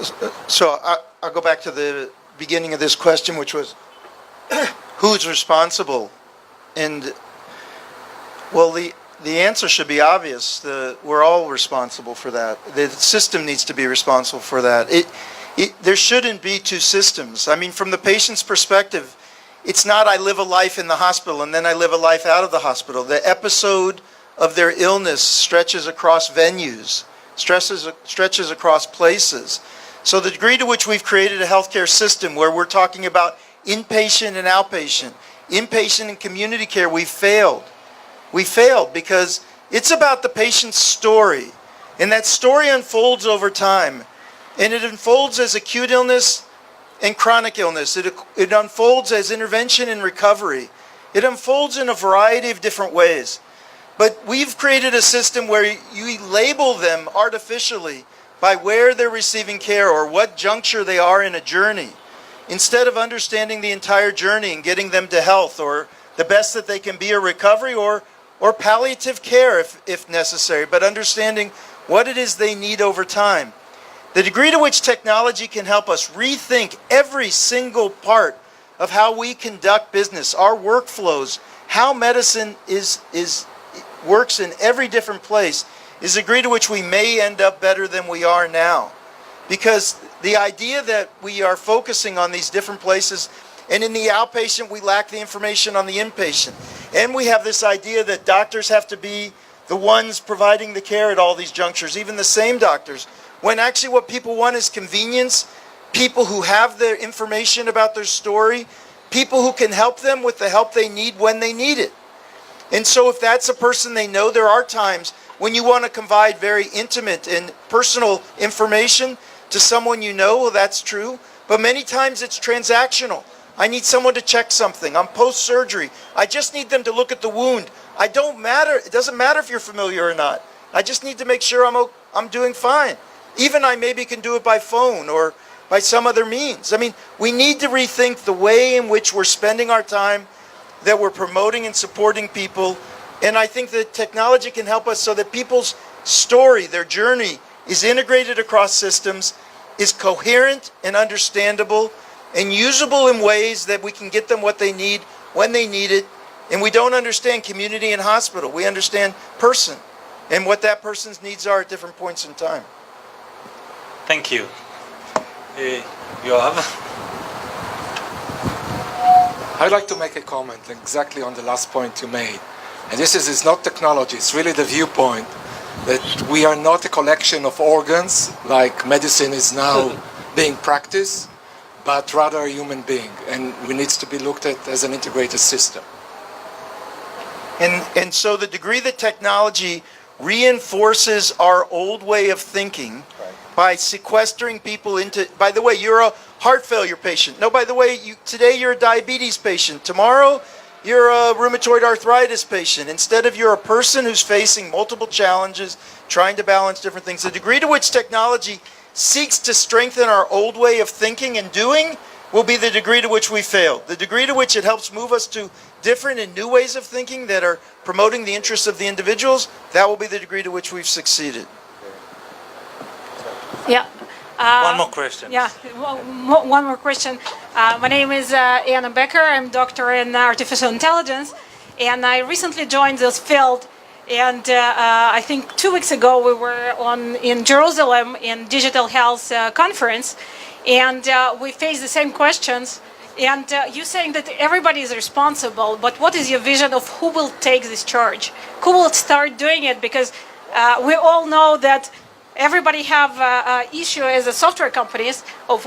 so I'll go back to the beginning of this question, which was who's responsible? And well, the answer should be obvious. We're all responsible for that. The system needs to be responsible for that. There shouldn't be two systems. I mean, from the patient's perspective, it's not I live a life in the hospital and then I live a life out of the hospital. The episode of their illness stretches across venues, stretches across places. So the degree to which we've created a healthcare system where we're talking about inpatient and outpatient, inpatient and community care, we failed. We failed because it's about the patient's story, and that story unfolds over time, and it unfolds as acute illness, and chronic illness. It unfolds as intervention and recovery. It unfolds in a variety of different ways. But we've created a system where you label them artificially by where they're receiving care or what juncture they are in a journey, instead of understanding the entire journey and getting them to health or the best that they can be, or recovery or palliative care if necessary, but understanding what it is they need over time. The degree to which technology can help us rethink every single part of how we conduct business, our workflows, how medicine works in every different place, is the degree to which we may end up better than we are now. Because the idea that we are focusing on these different places, and in the outpatient we lack the information on the inpatient. And we have this idea that doctors have to be the ones providing the care at all these junctures, even the same doctors, when actually what people want is convenience, people who have the information about their story, people who can help them with the help they need when they need it. And so if that's a person they know, there are times when you want to provide very intimate and personal information to someone you know, well, that's true. But many times it's transactional. I need someone to check something. I'm post-surgery. I just need them to look at the wound. It doesn't matter if you're familiar or not. I just need to make sure I'm doing fine. Even I maybe can do it by phone or by some other means. I mean, we need to rethink the way in which we're spending our time, that we're promoting and supporting people. And I think that technology can help us so that people's story, their journey, is integrated across systems, is coherent and understandable, and usable in ways that we can get them what they need when they need it. And we don't understand community and hospital. We understand person and what that person's needs are at different points in time. Thank you. Yoav? I'd like to make a comment exactly on the last point you made. And this is not technology, it's really the viewpoint that we are not a collection of organs like medicine is now being practiced, but rather a human being. And we need to be looked at as an integrated system. And so the degree that technology reinforces our old way of thinking by sequestering people into, by the way, you're a heart failure patient. No, by the way, today you're a diabetes patient. Tomorrow, you're a rheumatoid arthritis patient. Instead of you're a person who's facing multiple challenges, trying to balance different things. The degree to which technology seeks to strengthen our old way of thinking and doing will be the degree to which we fail. The degree to which it helps move us to different and new ways of thinking that are promoting the interests of the individuals, that will be the degree to which we've succeeded. Yeah. One more question. Yeah, one more question. My name is Anna Becker. I'm doctor in artificial intelligence, and I recently joined this field. And I think 2 weeks ago we were in Jerusalem in digital health conference, and we faced the same questions. And you're saying that everybody is responsible, but what is your vision of who will take this charge? Who will start doing it? Because we all know that everybody have an issue as a software companies of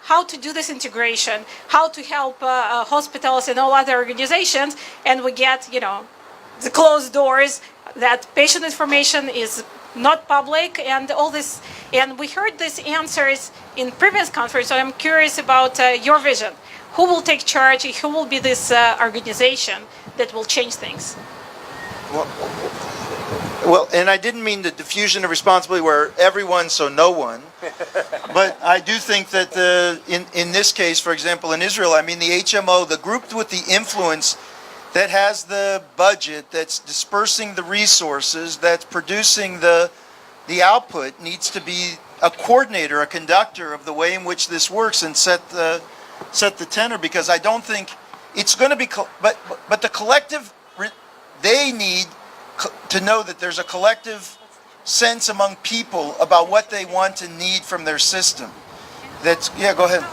how to do this integration, how to help hospitals and all other organizations, and we get, the closed doors, that patient information is not public and all this. And we heard these answers in previous conference, so I'm curious about your vision. Who will take charge? Who will be this organization that will change things? Well, and I didn't mean the diffusion of responsibility where everyone, so no one. But I do think that in this case, for example, in Israel, the HMO, the group with the influence that has the budget, that's dispersing the resources, that's producing the output, needs to be a coordinator, a conductor of the way in which this works and set the tenor, because I don't think it's going to be, but the collective, they need to know that there's a collective sense among people about what they want and need from their system. Yeah, go ahead.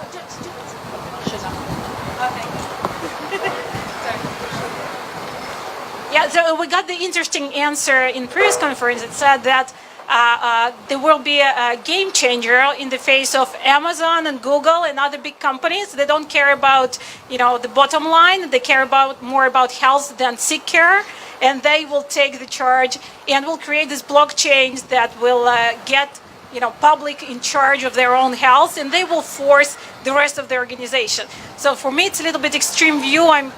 Yeah, so we got the interesting answer in previous conference. It said that there will be a game changer in the face of Amazon and Google and other big companies. They don't care about, the bottom line. They care more about health than sick care. And they will take the charge and will create this blockchain that will get public in charge of their own health, and they will force the rest of the organization. So for me, it's a little bit extreme view. I'm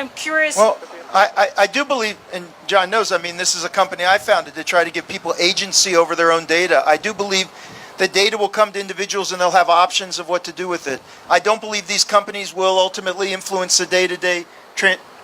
curious. Well, I do believe, and John knows, I mean, this is a company I founded to try to give people agency over their own data. I do believe that data will come to individuals and they'll have options of what to do with it. I don't believe these companies will ultimately influence the day-to-day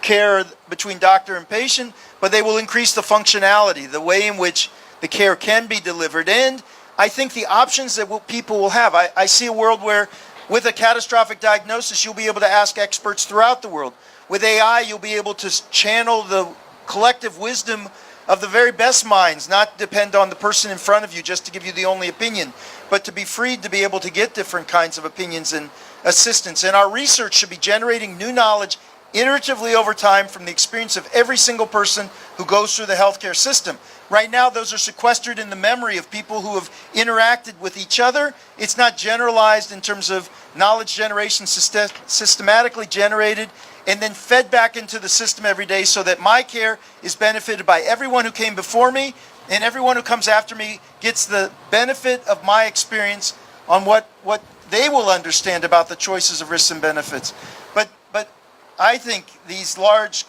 care between doctor and patient, but they will increase the functionality, the way in which the care can be delivered. And I think the options that people will have, I see a world where with a catastrophic diagnosis, you'll be able to ask experts throughout the world. With AI, you'll be able to channel the collective wisdom of the very best minds, not depend on the person in front of you just to give you the only opinion, but to be freed to be able to get different kinds of opinions and assistance. And our research should be generating new knowledge iteratively over time from the experience of every single person who goes through the healthcare system. Right now, those are sequestered in the memory of people who have interacted with each other. It's not generalized in terms of knowledge generation systematically generated and then fed back into the system every day so that my care is benefited by everyone who came before me, and everyone who comes after me gets the benefit of my experience on what they will understand about the choices of risks and benefits. But I think these large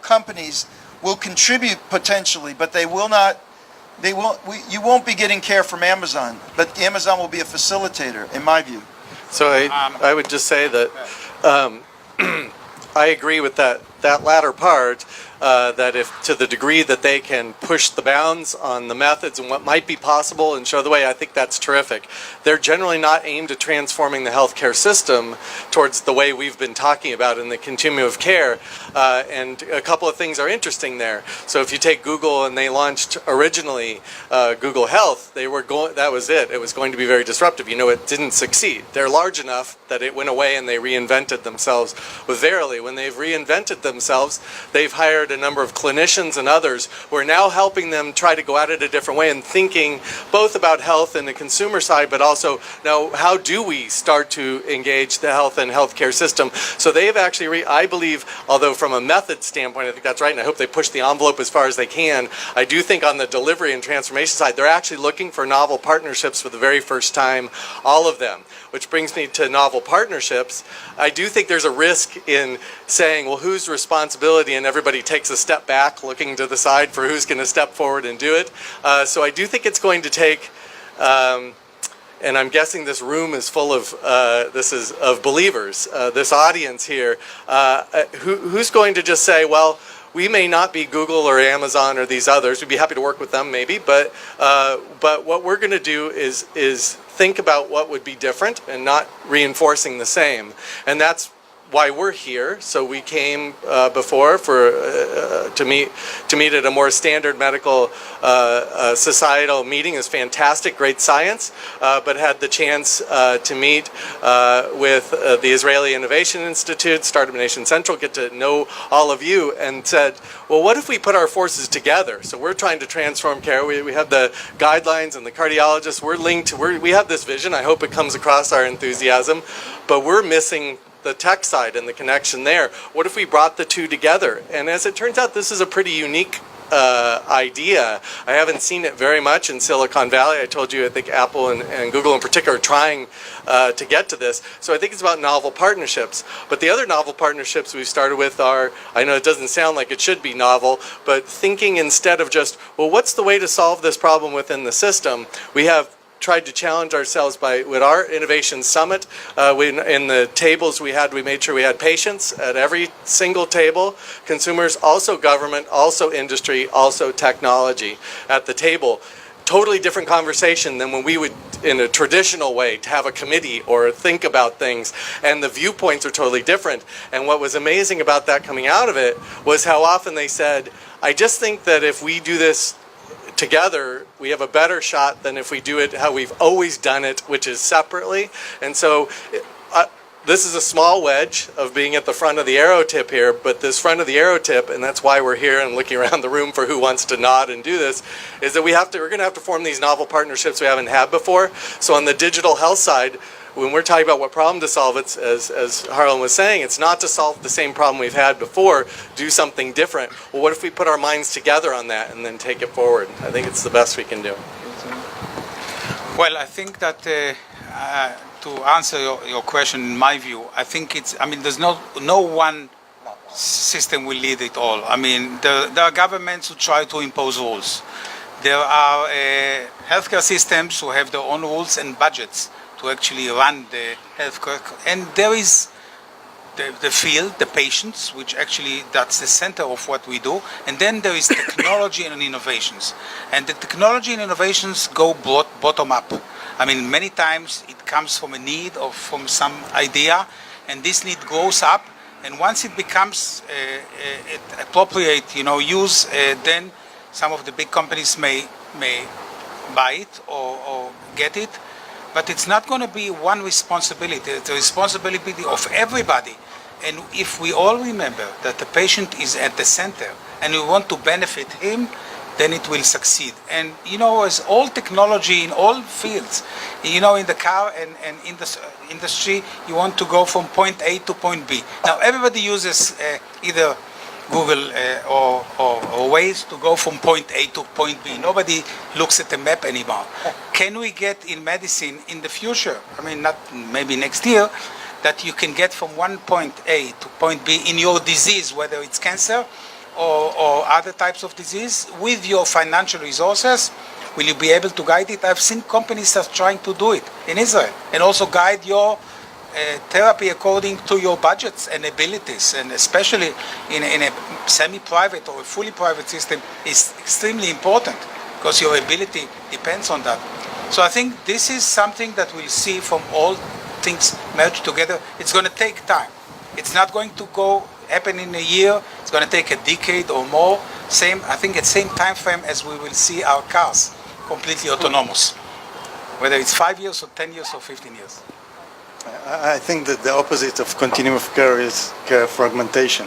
companies will contribute potentially, but they will not. You won't be getting care from Amazon, but Amazon will be a facilitator, in my view. So I would just say that I agree with that latter part, that if to the degree that they can push the bounds on the methods and what might be possible and show the way, I think that's terrific. They're generally not aimed at transforming the healthcare system towards the way we've been talking about in the continuum of care, and a couple of things are interesting there. So if you take Google, and they launched originally Google Health, that was it. It was going to be very disruptive. It didn't succeed. They're large enough that it went away and they reinvented themselves with Verily. When they've reinvented themselves, they've hired a number of clinicians and others who are now helping them try to go at it a different way and thinking both about health and the consumer side, but also now how do we start to engage the health and healthcare system. So they've actually, I believe, although from a method standpoint, I think that's right, and I hope they push the envelope as far as they can. I do think on the delivery and transformation side, they're actually looking for novel partnerships for the very first time, all of them. Which brings me to novel partnerships. I do think there's a risk in saying, well, whose responsibility, and everybody takes a step back looking to the side for who's going to step forward and do it. So I do think it's going to take, and I'm guessing this room is full of, of believers, this audience here, who's going to just say, well, we may not be Google or Amazon or these others. We'd be happy to work with them maybe, but what we're going to do is think about what would be different and not reinforcing the same. And that's why we're here. So we came before to meet at a more standard medical societal meeting. Is fantastic, great science, but had the chance to meet with the Israeli Innovation Institute, Startup Nation Central, get to know all of you, and said, well, what if we put our forces together? So we're trying to transform care. We have the guidelines and the cardiologists. We're linked. We have this vision. I hope it comes across our enthusiasm, but we're missing the tech side and the connection there. What if we brought the two together? And as it turns out, this is a pretty unique idea. I haven't seen it very much in Silicon Valley. I told you, I think Apple and Google in particular are trying to get to this. So I think it's about novel partnerships. But the other novel partnerships we've started with are, I know it doesn't sound like it should be novel, but thinking instead of just, well, what's the way to solve this problem within the system? We have tried to challenge ourselves with our innovation summit. In the tables we made sure we had patients at every single table, consumers, also government, also industry, also technology at the table. Totally different conversation than when we would, in a traditional way, to have a committee or think about things, and the viewpoints are totally different. And what was amazing about that coming out of it was how often they said, I just think that if we do this together, we have a better shot than if we do it how we've always done it, which is separately. And so this is a small wedge of being at the front of the arrow tip here, but this front of the arrow tip, and that's why we're here and looking around the room for who wants to nod and do this, is that we're going to have to form these novel partnerships we haven't had before. So on the digital health side, when we're talking about what problem to solve, it's, as Harlan was saying, it's not to solve the same problem we've had before, do something different. Well, what if we put our minds together on that and then take it forward? I think it's the best we can do. Well, I think that to answer your question, in my view, I think there's no one system will lead it all. I mean, there are governments who try to impose rules. There are healthcare systems who have their own rules and budgets to actually run the healthcare. And there is the field, the patients, which actually that's the center of what we do. And then there is technology and innovations. And the technology and innovations go bottom up. I mean, many times it comes from a need or from some idea, and this need grows up. And once it becomes appropriate, use, then some of the big companies may buy it or get it. But it's not going to be one responsibility. It's a responsibility of everybody. And if we all remember that the patient is at the center and we want to benefit him, then it will succeed. And as all technology in all fields, in the car and in the industry, you want to go from point A to point B. Now everybody uses either Google or ways to go from point A to point B. Nobody looks at the map anymore. Can we get in medicine in the future, not maybe next year, that you can get from one point A to point B in your disease, whether it's cancer or other types of disease, with your financial resources? Will you be able to guide it? I've seen companies that are trying to do it in Israel and also guide your therapy according to your budgets and abilities, and especially in a semi-private or a fully private system is extremely important because your ability depends on that. So I think this is something that we'll see from all things merged together. It's going to take time. It's not going to happen in a year. It's going to take a decade or more. I think at same time frame as we will see our cars completely autonomous, whether it's 5 years or 10 years or 15 years. I think that the opposite of continuum of care is care fragmentation,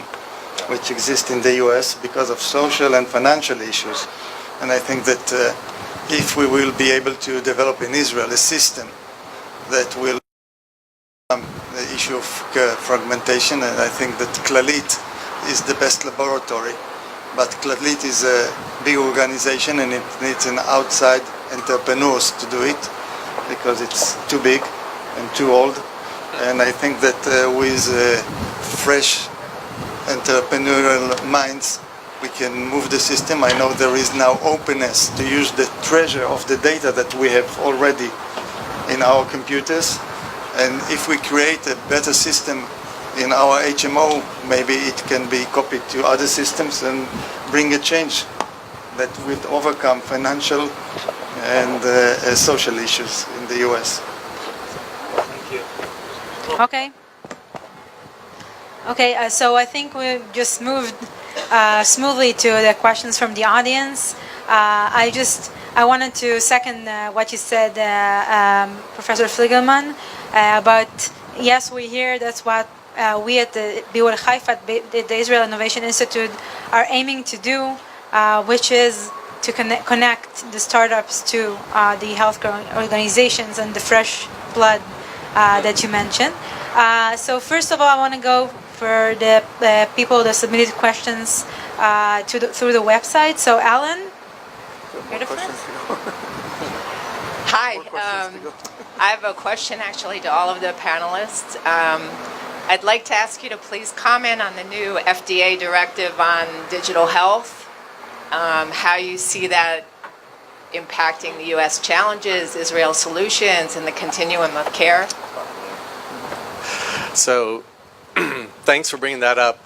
which exists in the US because of social and financial issues. And I think that if we will be able to develop in Israel a system that will the issue of care fragmentation, and I think that Clalit is the best laboratory. But Clalit is a big organization and it needs an outside entrepreneurs to do it because it's too big and too old. And I think that with fresh entrepreneurial minds we can move the system. I know there is now openness to use the treasure of the data that we have already in our computers, and if we create a better system in our HMO, maybe it can be copied to other systems and bring a change that will overcome financial and social issues in the US. Okay, so I think we just moved smoothly to the questions from the audience. I wanted to second what you said, Professor Fligelman, about yes, we hear that's what we at the BYU Haifa, the Israel Innovation Institute, are aiming to do, which is to connect the startups to the healthcare organizations and the fresh blood that you mentioned. So first of all, I want to go for the people that submitted questions through the website. So Alan, you're the first. Hi, I have a question actually to all of the panelists. I'd like to ask you to please comment on the new FDA directive on digital health, how you see that impacting the U.S. challenges, Israel solutions, and the continuum of care. So, thanks for bringing that up.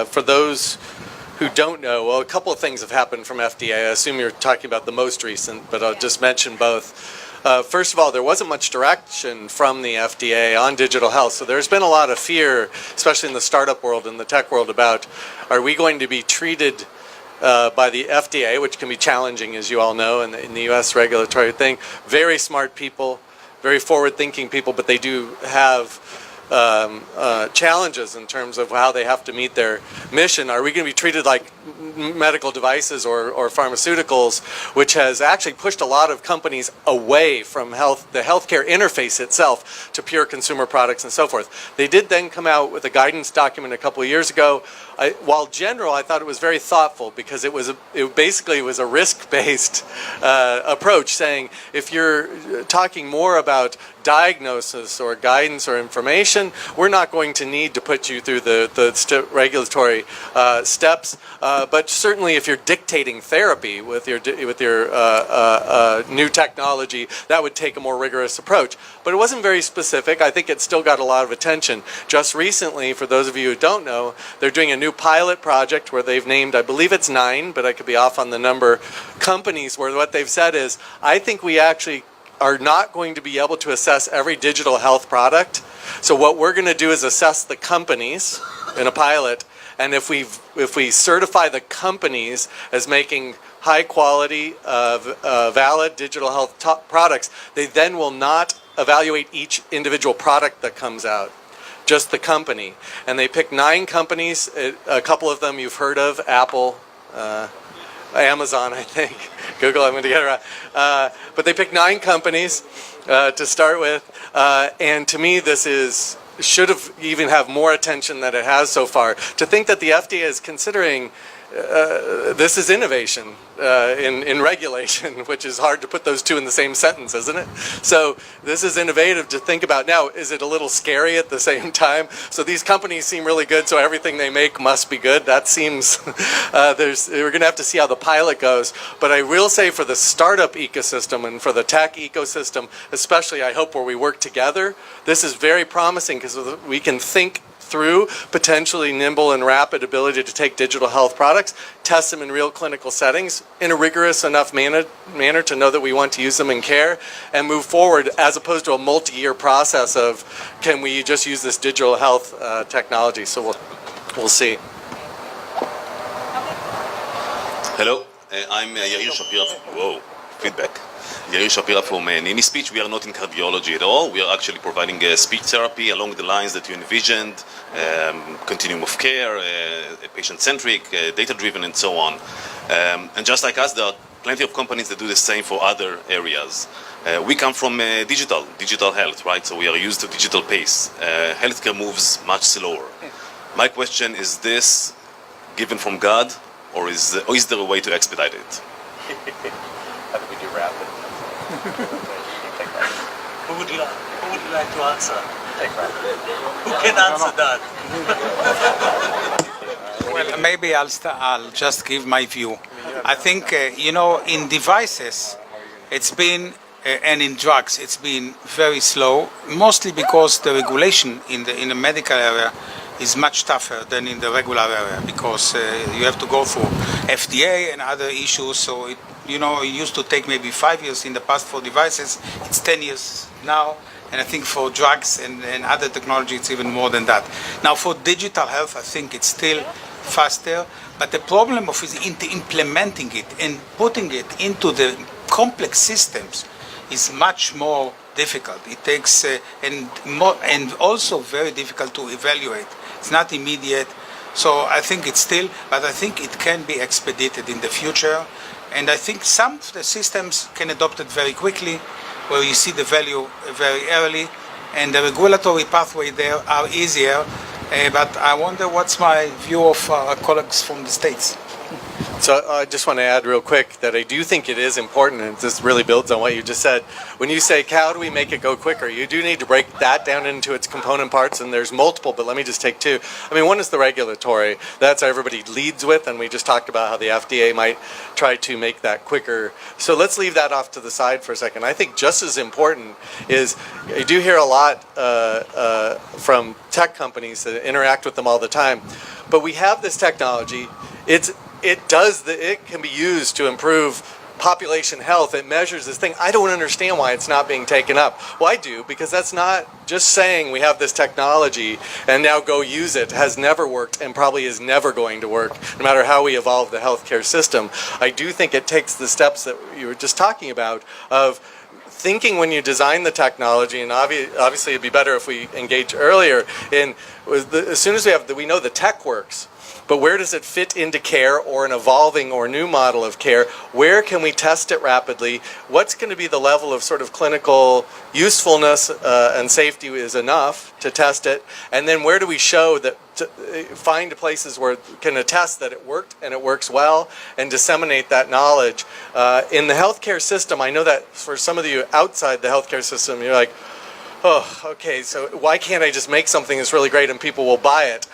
For those who don't know, well, a couple of things have happened from FDA. I assume you're talking about the most recent, but I'll just mention both. First of all, there wasn't much direction from the FDA on digital health, so there's been a lot of fear, especially in the startup world and the tech world, about are we going to be treated by the FDA, which can be challenging, as you all know, in the U.S. regulatory thing. Very smart people, very forward-thinking people, but they do have challenges in terms of how they have to meet their mission. Are we going to be treated like medical devices or pharmaceuticals, which has actually pushed a lot of companies away from the healthcare interface itself to pure consumer products and so forth? They did then come out with a guidance document a couple of years ago. While general, I thought it was very thoughtful because it basically was a risk-based approach, saying if you're talking more about diagnosis or guidance or information, we're not going to need to put you through the regulatory steps. But certainly, if you're dictating therapy with your new technology, that would take a more rigorous approach. But it wasn't very specific. I think it still got a lot of attention. Just recently, for those of you who don't know, they're doing a new pilot project where they've named, I believe it's 9, but I could be off on the number, companies where what they've said is, I think we actually are not going to be able to assess every digital health product. So what we're going to do is assess the companies in a pilot, and if we certify the companies as making high quality, valid digital health products, they then will not evaluate each individual product that comes out, just the company. And they pick 9 companies, a couple of them you've heard of, Apple, Amazon, I think, Google, I'm going to get it right. But they picked 9 companies to start with, and to me this should have even have more attention than it has so far. To think that the FDA is considering this is innovation in regulation, which is hard to put those two in the same sentence, isn't it? So this is innovative to think about. Now, is it a little scary at the same time? So these companies seem really good, so everything they make must be good. That seems, we're going to have to see how the pilot goes. But I will say for the startup ecosystem and for the tech ecosystem, especially I hope where we work together, this is very promising because we can think through potentially nimble and rapid ability to take digital health products, test them in real clinical settings in a rigorous enough manner to know that we want to use them in care and move forward, as opposed to a multi-year process of can we just use this digital health technology. So we'll see. Hello, I'm Yair Shapira. Whoa, feedback. Yair Shapira from Nini Speech. We are not in cardiology at all. We are actually providing speech therapy along the lines that you envisioned, continuum of care, patient-centric, data-driven, and so on. And just like us, there are plenty of companies that do the same for other areas. We come from digital health, right? So we are used to digital pace. Healthcare moves much slower. My question is this given from God, or is there a way to expedite it? How do we do rapid? Who would you like to answer? Who can answer that? Well, maybe I'll just give my view. I think, in devices, it's been, and in drugs, it's been very slow, mostly because the regulation in the medical area is much tougher than in the regular area, because you have to go through FDA and other issues. So it used to take maybe 5 years in the past for devices. It's 10 years now. And I think for drugs and other technology, it's even more than that. Now, for digital health, I think it's still faster. But the problem of implementing it and putting it into the complex systems is much more difficult. It takes, and also very difficult to evaluate. It's not immediate. So I think it's still, but I think it can be expedited in the future. And I think some of the systems can adopt it very quickly, where you see the value very early, and the regulatory pathway there are easier. But I wonder what's my view of our colleagues from the States. So I just want to add real quick that I do think it is important, and this really builds on what you just said. When you say, how do we make it go quicker, you do need to break that down into its component parts, and there's multiple, but let me just take 2. I mean, one is the regulatory. That's how everybody leads with, and we just talked about how the FDA might try to make that quicker. So let's leave that off to the side for a second. I think just as important is, I do hear a lot from tech companies that interact with them all the time, but we have this technology. It can be used to improve population health. It measures this thing. I don't understand why it's not being taken up. Well, I do, because that's not just saying we have this technology and now go use it. It has never worked and probably is never going to work, no matter how we evolve the healthcare system. I do think it takes the steps that you were just talking about of thinking when you design the technology, and obviously it'd be better if we engage earlier in, as soon as we know the tech works, but where does it fit into care or an evolving or new model of care? Where can we test it rapidly? What's going to be the level of sort of clinical usefulness and safety is enough to test it? And then where do we show that, find places where we can attest that it worked and it works well and disseminate that knowledge? In the healthcare system, I know that for some of you outside the healthcare system, you're like, oh, okay, so why can't I just make something that's really great and people will buy it?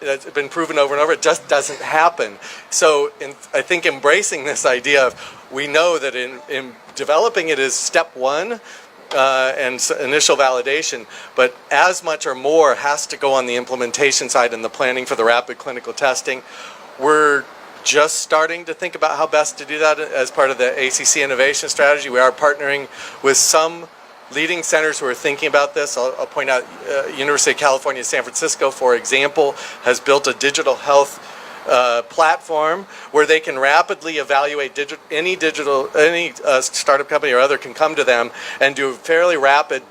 It's been proven over and over, it just doesn't happen. So I think embracing this idea of, we know that in developing it is step one and initial validation, but as much or more has to go on the implementation side and the planning for the rapid clinical testing. We're just starting to think about how best to do that as part of the ACC innovation strategy. We are partnering with some leading centers who are thinking about this. I'll point out University of California, San Francisco, for example, has built a digital health platform where they can rapidly evaluate any startup company or other can come to them and do a fairly rapid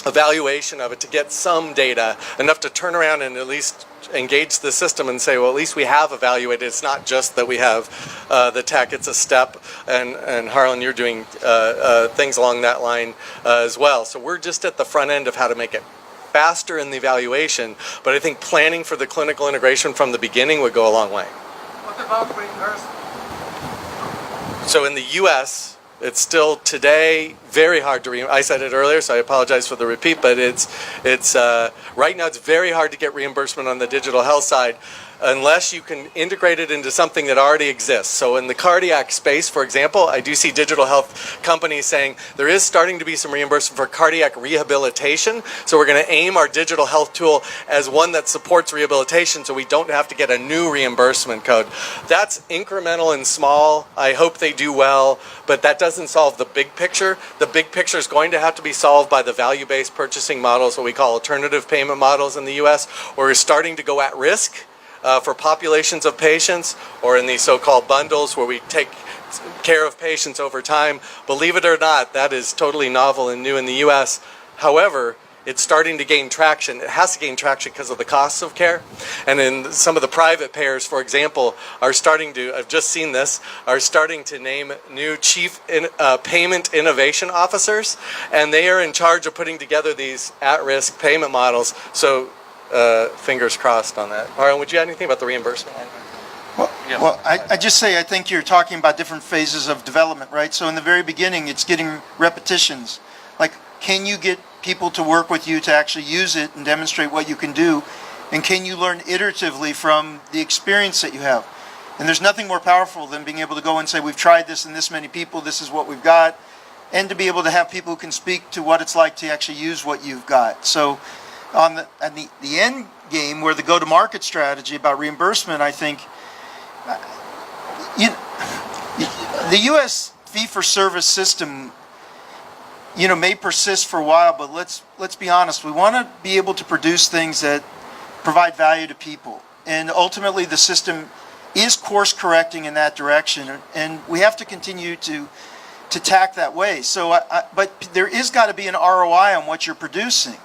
evaluation of it to get some data, enough to turn around and at least engage the system and say, well, at least we have evaluated. It's not just that we have the tech, it's a step. And Harlan, you're doing things along that line as well. So we're just at the front end of how to make it faster in the evaluation, but I think planning for the clinical integration from the beginning would go a long way. What about reimbursement? So in the US, it's still today very hard to I said it earlier, so I apologize for the repeat, but it's right now it's very hard to get reimbursement on the digital health side unless you can integrate it into something that already exists. So in the cardiac space, for example, I do see digital health companies saying there is starting to be some reimbursement for cardiac rehabilitation. So we're going to aim our digital health tool as one that supports rehabilitation so we don't have to get a new reimbursement code. That's incremental and small. I hope they do well, but that doesn't solve the big picture. The big picture is going to have to be solved by the value-based purchasing models, what we call alternative payment models in the US, where we're starting to go at risk for populations of patients, or in these so-called bundles where we take care of patients over time. Believe it or not, that is totally novel and new in the US. However, it's starting to gain traction. It has to gain traction because of the costs of care. And in some of the private payers, for example, are starting to, I've just seen this, are starting to name new chief payment innovation officers, and they are in charge of putting together these at-risk payment models. So fingers crossed on that. Harlan, would you add anything about the reimbursement? Well, I just say I think you're talking about different phases of development, right? So in the very beginning, it's getting repetitions. Like, can you get people to work with you to actually use it and demonstrate what you can do? And can you learn iteratively from the experience that you have? And there's nothing more powerful than being able to go and say, we've tried this in this many people, this is what we've got, and to be able to have people who can speak to what it's like to actually use what you've got. So on the end game, where the go-to-market strategy about reimbursement, I think, the U.S. fee-for-service system, may persist for a while, but let's be honest. We want to be able to produce things that provide value to people, and ultimately the system is course correcting in that direction, and we have to continue to tack that way. So, but there is got to be an ROI on what you're producing.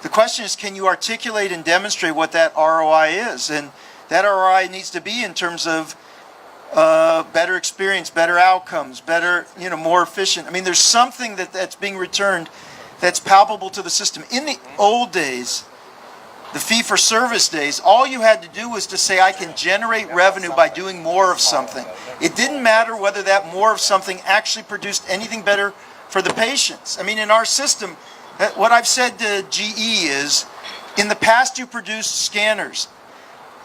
The question is, can you articulate and demonstrate what that ROI is? And that ROI needs to be in terms of better experience, better outcomes, better, more efficient. I mean, there's something that's being returned that's palpable to the system. In the old days, the fee-for-service days, all you had to do was to say, I can generate revenue by doing more of something. It didn't matter whether that more of something actually produced anything better for the patients. I mean, in our system, what I've said to GE is, in the past you produced scanners.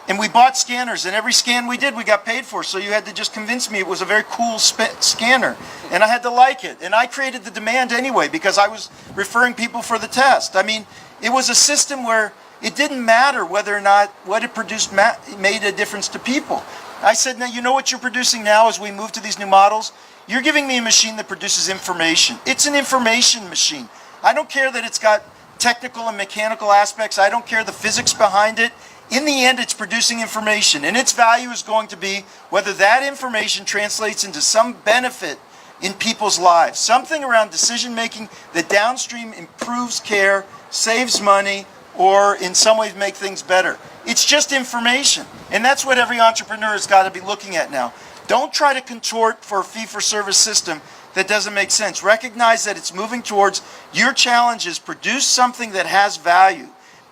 And we bought scanners, and every scan we did, we got paid for. So you had to just convince me it was a very cool scanner. And I had to like it. And I created the demand anyway, because I was referring people for the test. I mean, it was a system where it didn't matter whether or not what it produced made a difference to people. I said, now, you know what you're producing now as we move to these new models? You're giving me a machine that produces information. It's an information machine. I don't care that it's got technical and mechanical aspects. I don't care the physics behind it. In the end, it's producing information, and its value is going to be whether that information translates into some benefit in people's lives. Something around decision making that downstream improves care, saves money, or in some ways make things better. It's just information. And that's what every entrepreneur has got to be looking at now. Don't try to contort for a fee-for-service system that doesn't make sense. Recognize that it's moving towards your challenges. Produce something that has value.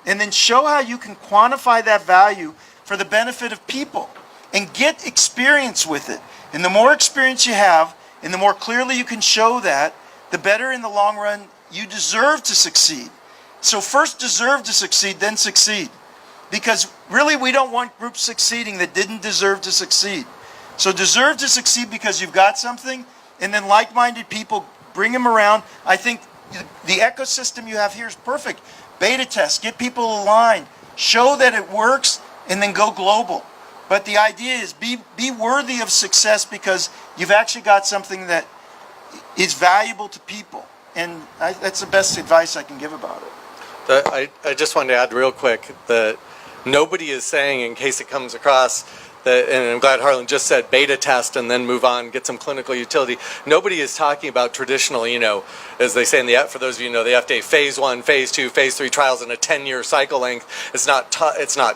And then show how you can quantify that value for the benefit of people. And get experience with it. And the more experience you have, and the more clearly you can show that, the better in the long run you deserve to succeed. So first deserve to succeed, then succeed. Because really we don't want groups succeeding that didn't deserve to succeed. So deserve to succeed because you've got something, and then like-minded people, bring them around. I think the ecosystem you have here is perfect. Beta test, get people aligned, show that it works, and then go global. But the idea is be worthy of success because you've actually got something that is valuable to people. And that's the best advice I can give about it. I just wanted to add real quick that nobody is saying, in case it comes across, that, and I'm glad Harlan just said beta test and then move on, get some clinical utility. Nobody is talking about traditional, as they say in the, for those of you who know the FDA, phase 1, phase 2, phase 3 trials in a 10-year cycle length. It's not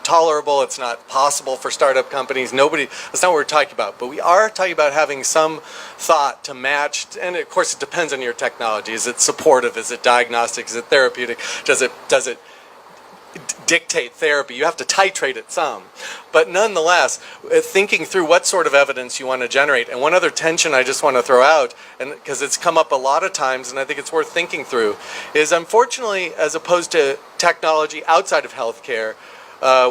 tolerable. It's not possible for startup companies. That's not what we're talking about. But we are talking about having some thought to match, and of course it depends on your technology. Is it supportive? Is it diagnostic? Is it therapeutic? Does it dictate therapy? You have to titrate it some. But nonetheless, thinking through what sort of evidence you want to generate. And one other tension I just want to throw out, and because it's come up a lot of times and I think it's worth thinking through, is unfortunately, as opposed to technology outside of healthcare,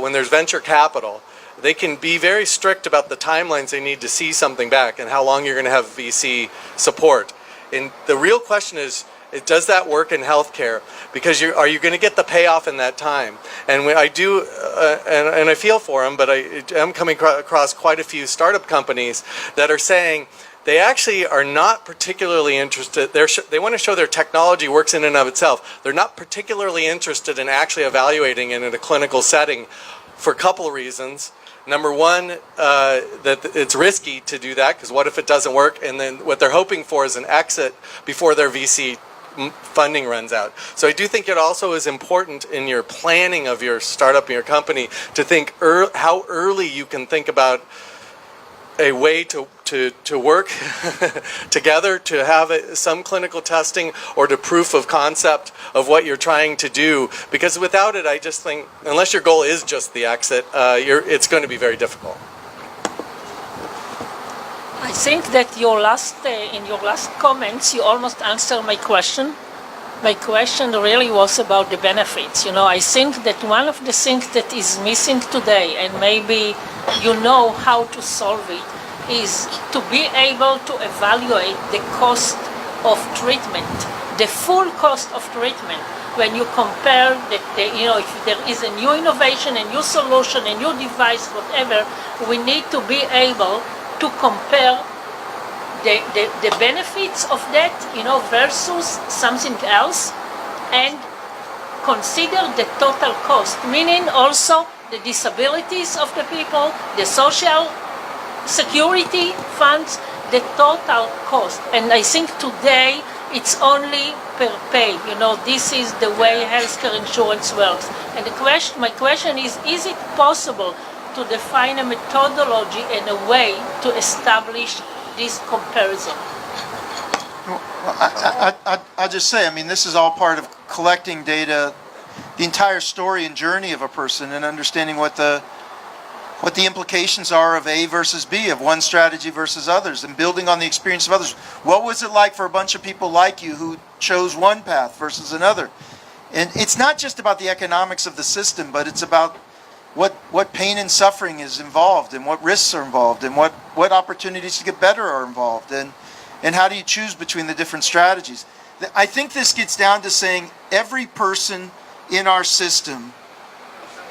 when there's venture capital, they can be very strict about the timelines they need to see something back and how long you're going to have VC support. And the real question is, does that work in healthcare? Because are you going to get the payoff in that time? And when I do, and I feel for them, but I am coming across quite a few startup companies that are saying they actually are not particularly interested. They want to show their technology works in and of itself. They're not particularly interested in actually evaluating it in a clinical setting for a couple of reasons. Number one, that it's risky to do that because what if it doesn't work? And then what they're hoping for is an exit before their VC funding runs out. So I do think it also is important in your planning of your startup and your company to think how early you can think about a way to work together, to have some clinical testing or to proof of concept of what you're trying to do. Because without it, I just think, unless your goal is just the exit, it's going to be very difficult. I think that in your last comments, you almost answered my question. My question really was about the benefits. I think that one of the things that is missing today, and maybe you know how to solve it, is to be able to evaluate the cost of treatment, the full cost of treatment. When you compare if there is a new innovation, a new solution, a new device, whatever, we need to be able to compare the benefits of that, versus something else, and consider the total cost, meaning also the disabilities of the people, the social security funds, the total cost. And I think today it's only per pay. This is the way healthcare insurance works. And my question is it possible to define a methodology and a way to establish this comparison? I'll just say, this is all part of collecting data, the entire story and journey of a person, and understanding what the implications are of A versus B, of one strategy versus others, and building on the experience of others. What was it like for a bunch of people like you who chose one path versus another? And it's not just about the economics of the system, but it's about what pain and suffering is involved, and what risks are involved, and what opportunities to get better are involved, and how do you choose between the different strategies. I think this gets down to saying every person in our system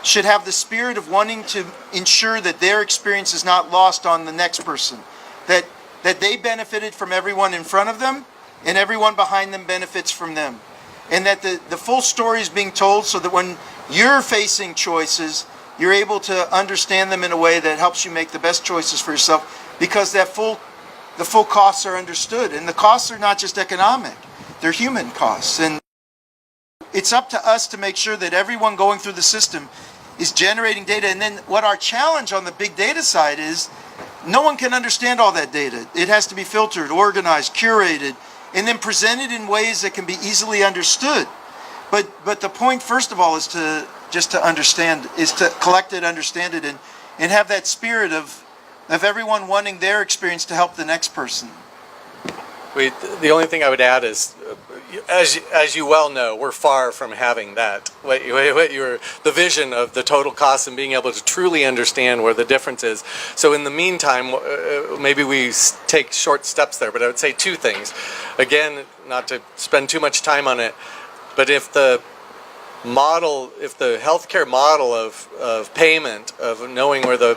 should have the spirit of wanting to ensure that their experience is not lost on the next person, that they benefited from everyone in front of them, and everyone behind them benefits from them, and that the full story is being told so that when you're facing choices, you're able to understand them in a way that helps you make the best choices for yourself, because that full the full costs are understood. And the costs are not just economic, they're human costs. And it's up to us to make sure that everyone going through the system is generating data. And then what our challenge on the big data side is, no one can understand all that data. It has to be filtered, organized, curated, and then presented in ways that can be easily understood. But the point, first of all, is to understand, is to collect it, understand it, and have that spirit of everyone wanting their experience to help the next person. The only thing I would add is, as you well know, we're far from having that. The vision of the total cost and being able to truly understand where the difference is. So in the meantime, maybe we take short steps there, but I would say two things. Again, not to spend too much time on it, but if the healthcare model of payment, of knowing where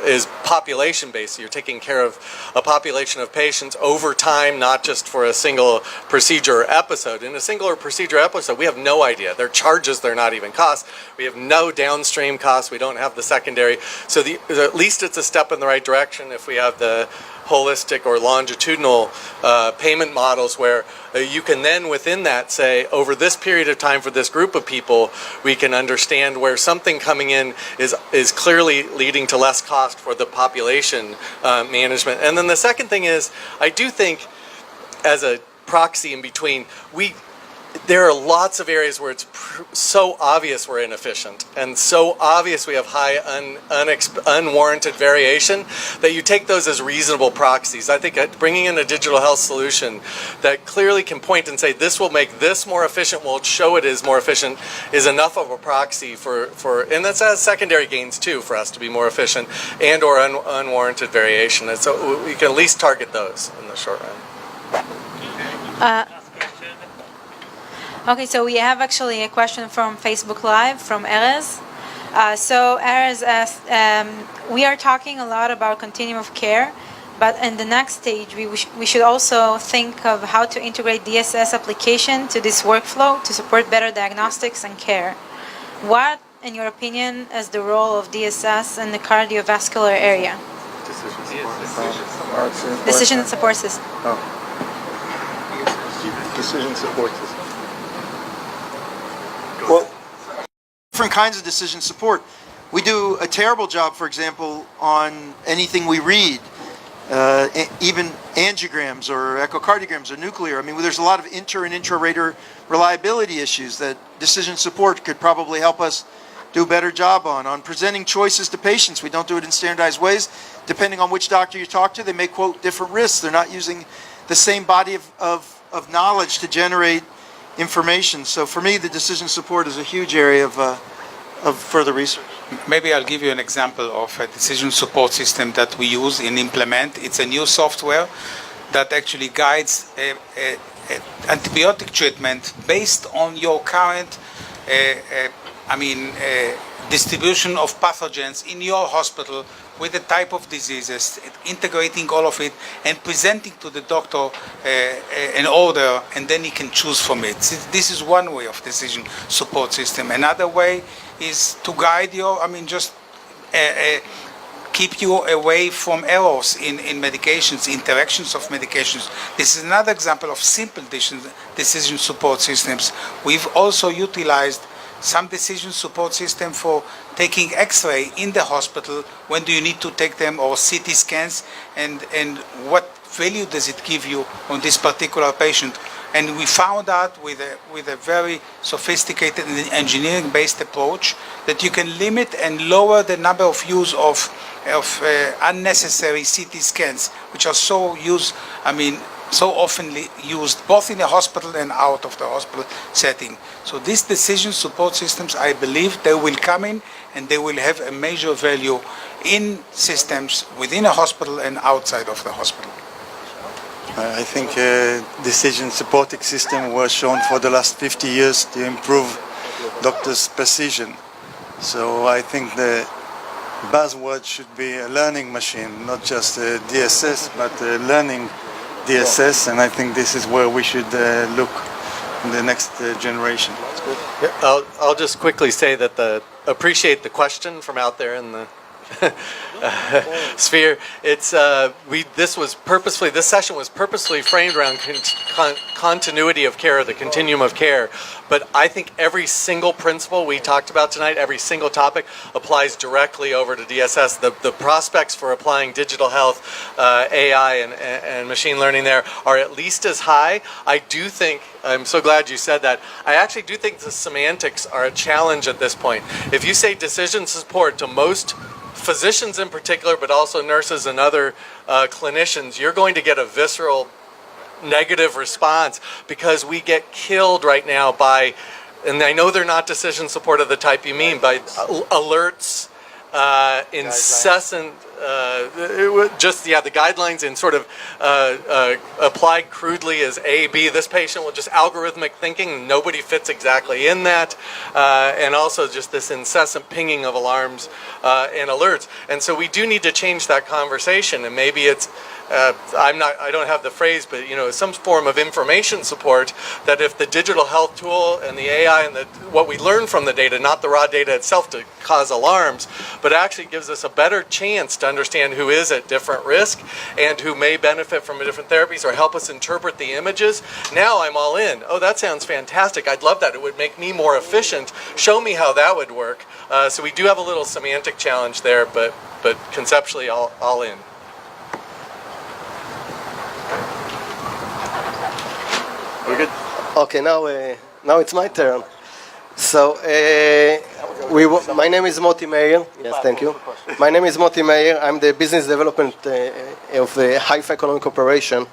is population based, you're taking care of a population of patients over time, not just for a single procedure or episode. In a single procedure episode, we have no idea. They're charges, they're not even costs. We have no downstream costs. We don't have the secondary. So at least it's a step in the right direction if we have the holistic or longitudinal payment models where you can then within that say, over this period of time for this group of people, we can understand where something coming in is clearly leading to less cost for the population management. And then the second thing is, I do think as a proxy in between, there are lots of areas where it's so obvious we're inefficient and so obvious we have high unwarranted variation that you take those as reasonable proxies. I think bringing in a digital health solution that clearly can point and say this will make this more efficient, will show it is more efficient, is enough of a proxy for and that's as secondary gains too for us to be more efficient and or unwarranted variation. And so we can at least target those in the short run. Okay, so we have actually a question from Facebook Live from Erez. So Erez asked, we are talking a lot about continuum of care, but in the next stage we should also think of how to integrate DSS application to this workflow to support better diagnostics and care. What, in your opinion, is the role of DSS in the cardiovascular area? Decision support system. Decision support system. Well, different kinds of decision support. We do a terrible job, for example, on anything we read, even angiograms or echocardiograms or nuclear. I mean, there's a lot of inter and intra-rater reliability issues that decision support could probably help us do a better job on presenting choices to patients. We don't do it in standardized ways. Depending on which doctor you talk to, they may quote different risks. They're not using the same body of knowledge to generate information. So for me, the decision support is a huge area of further research. Maybe I'll give you an example of a decision support system that we use and implement. It's a new software that actually guides antibiotic treatment based on your current distribution of pathogens in your hospital with the type of diseases, integrating all of it and presenting to the doctor an order, and then he can choose from it. This is one way of decision support system. Another way is to guide your, keep you away from errors in medications, interactions of medications. This is another example of simple decision support systems. We've also utilized some decision support system for taking X-ray in the hospital. When do you need to take them, or CT scans, and what value does it give you on this particular patient? And we found out with a very sophisticated engineering-based approach that you can limit and lower the number of use of unnecessary CT scans, which are so often used both in the hospital and out of the hospital setting. So these decision support systems, I believe they will come in and they will have a major value in systems within a hospital and outside of the hospital. I think decision supporting system was shown for the last 50 years to improve doctors' precision. So I think the buzzword should be a learning machine, not just a DSS, but a learning DSS, and I think this is where we should look in the next generation. Yeah, I'll just quickly say that appreciate the question from out there in the sphere. It's this session was purposely framed around continuity of care, the continuum of care. But I think every single principle we talked about tonight, every single topic, applies directly over to DSS. The prospects for applying digital health, AI, and machine learning there are at least as high. I do think, I'm so glad you said that, I actually do think the semantics are a challenge at this point. If you say decision support to most physicians in particular, but also nurses and other clinicians, you're going to get a visceral negative response because we get killed right now by, and I know they're not decision support of the type you mean, by alerts, incessant, the guidelines and sort of applied crudely as A, B. This patient will just algorithmic thinking. Nobody fits exactly in that, and also just this incessant pinging of alarms and alerts. And so we do need to change that conversation. And maybe it's I don't have the phrase, but some form of information support that if the digital health tool and the AI and what we learn from the data, not the raw data itself to cause alarms, but actually gives us a better chance to understand who is at different risk and who may benefit from different therapies or help us interpret the images. Now I'm all in. Oh, that sounds fantastic. I'd love that. It would make me more efficient. Show me how that would work. So we do have a little semantic challenge there, but conceptually all in. We're good. Okay, now it's my turn. So my name is Moti Meir. Yes, thank you. My name is Moti Meir. I'm the business development of Haifa Economic Corporation,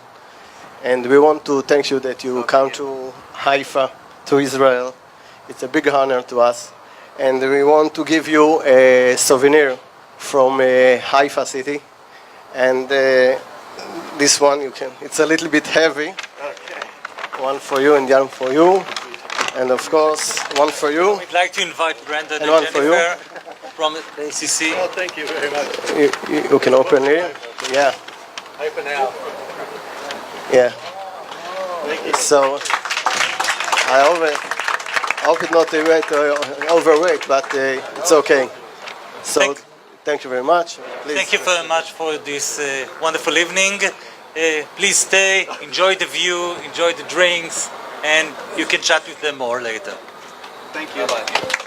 and we want to thank you that you come to Haifa, to Israel. It's a big honor to us, and we want to give you a souvenir from Haifa city, and this one it's a little bit heavy. One for you and one for you, and of course one for you. We'd like to invite Brandon and one Jennifer from the ACC. Oh, thank you very much. You can open here. Yeah. Open out. Yeah. Thank you. So I hope it's not overweight, but it's okay. So thank you very much. Please. Thank you very much for this wonderful evening. Please stay, enjoy the view, enjoy the drinks, and you can chat with them more later. Thank you. Bye-bye.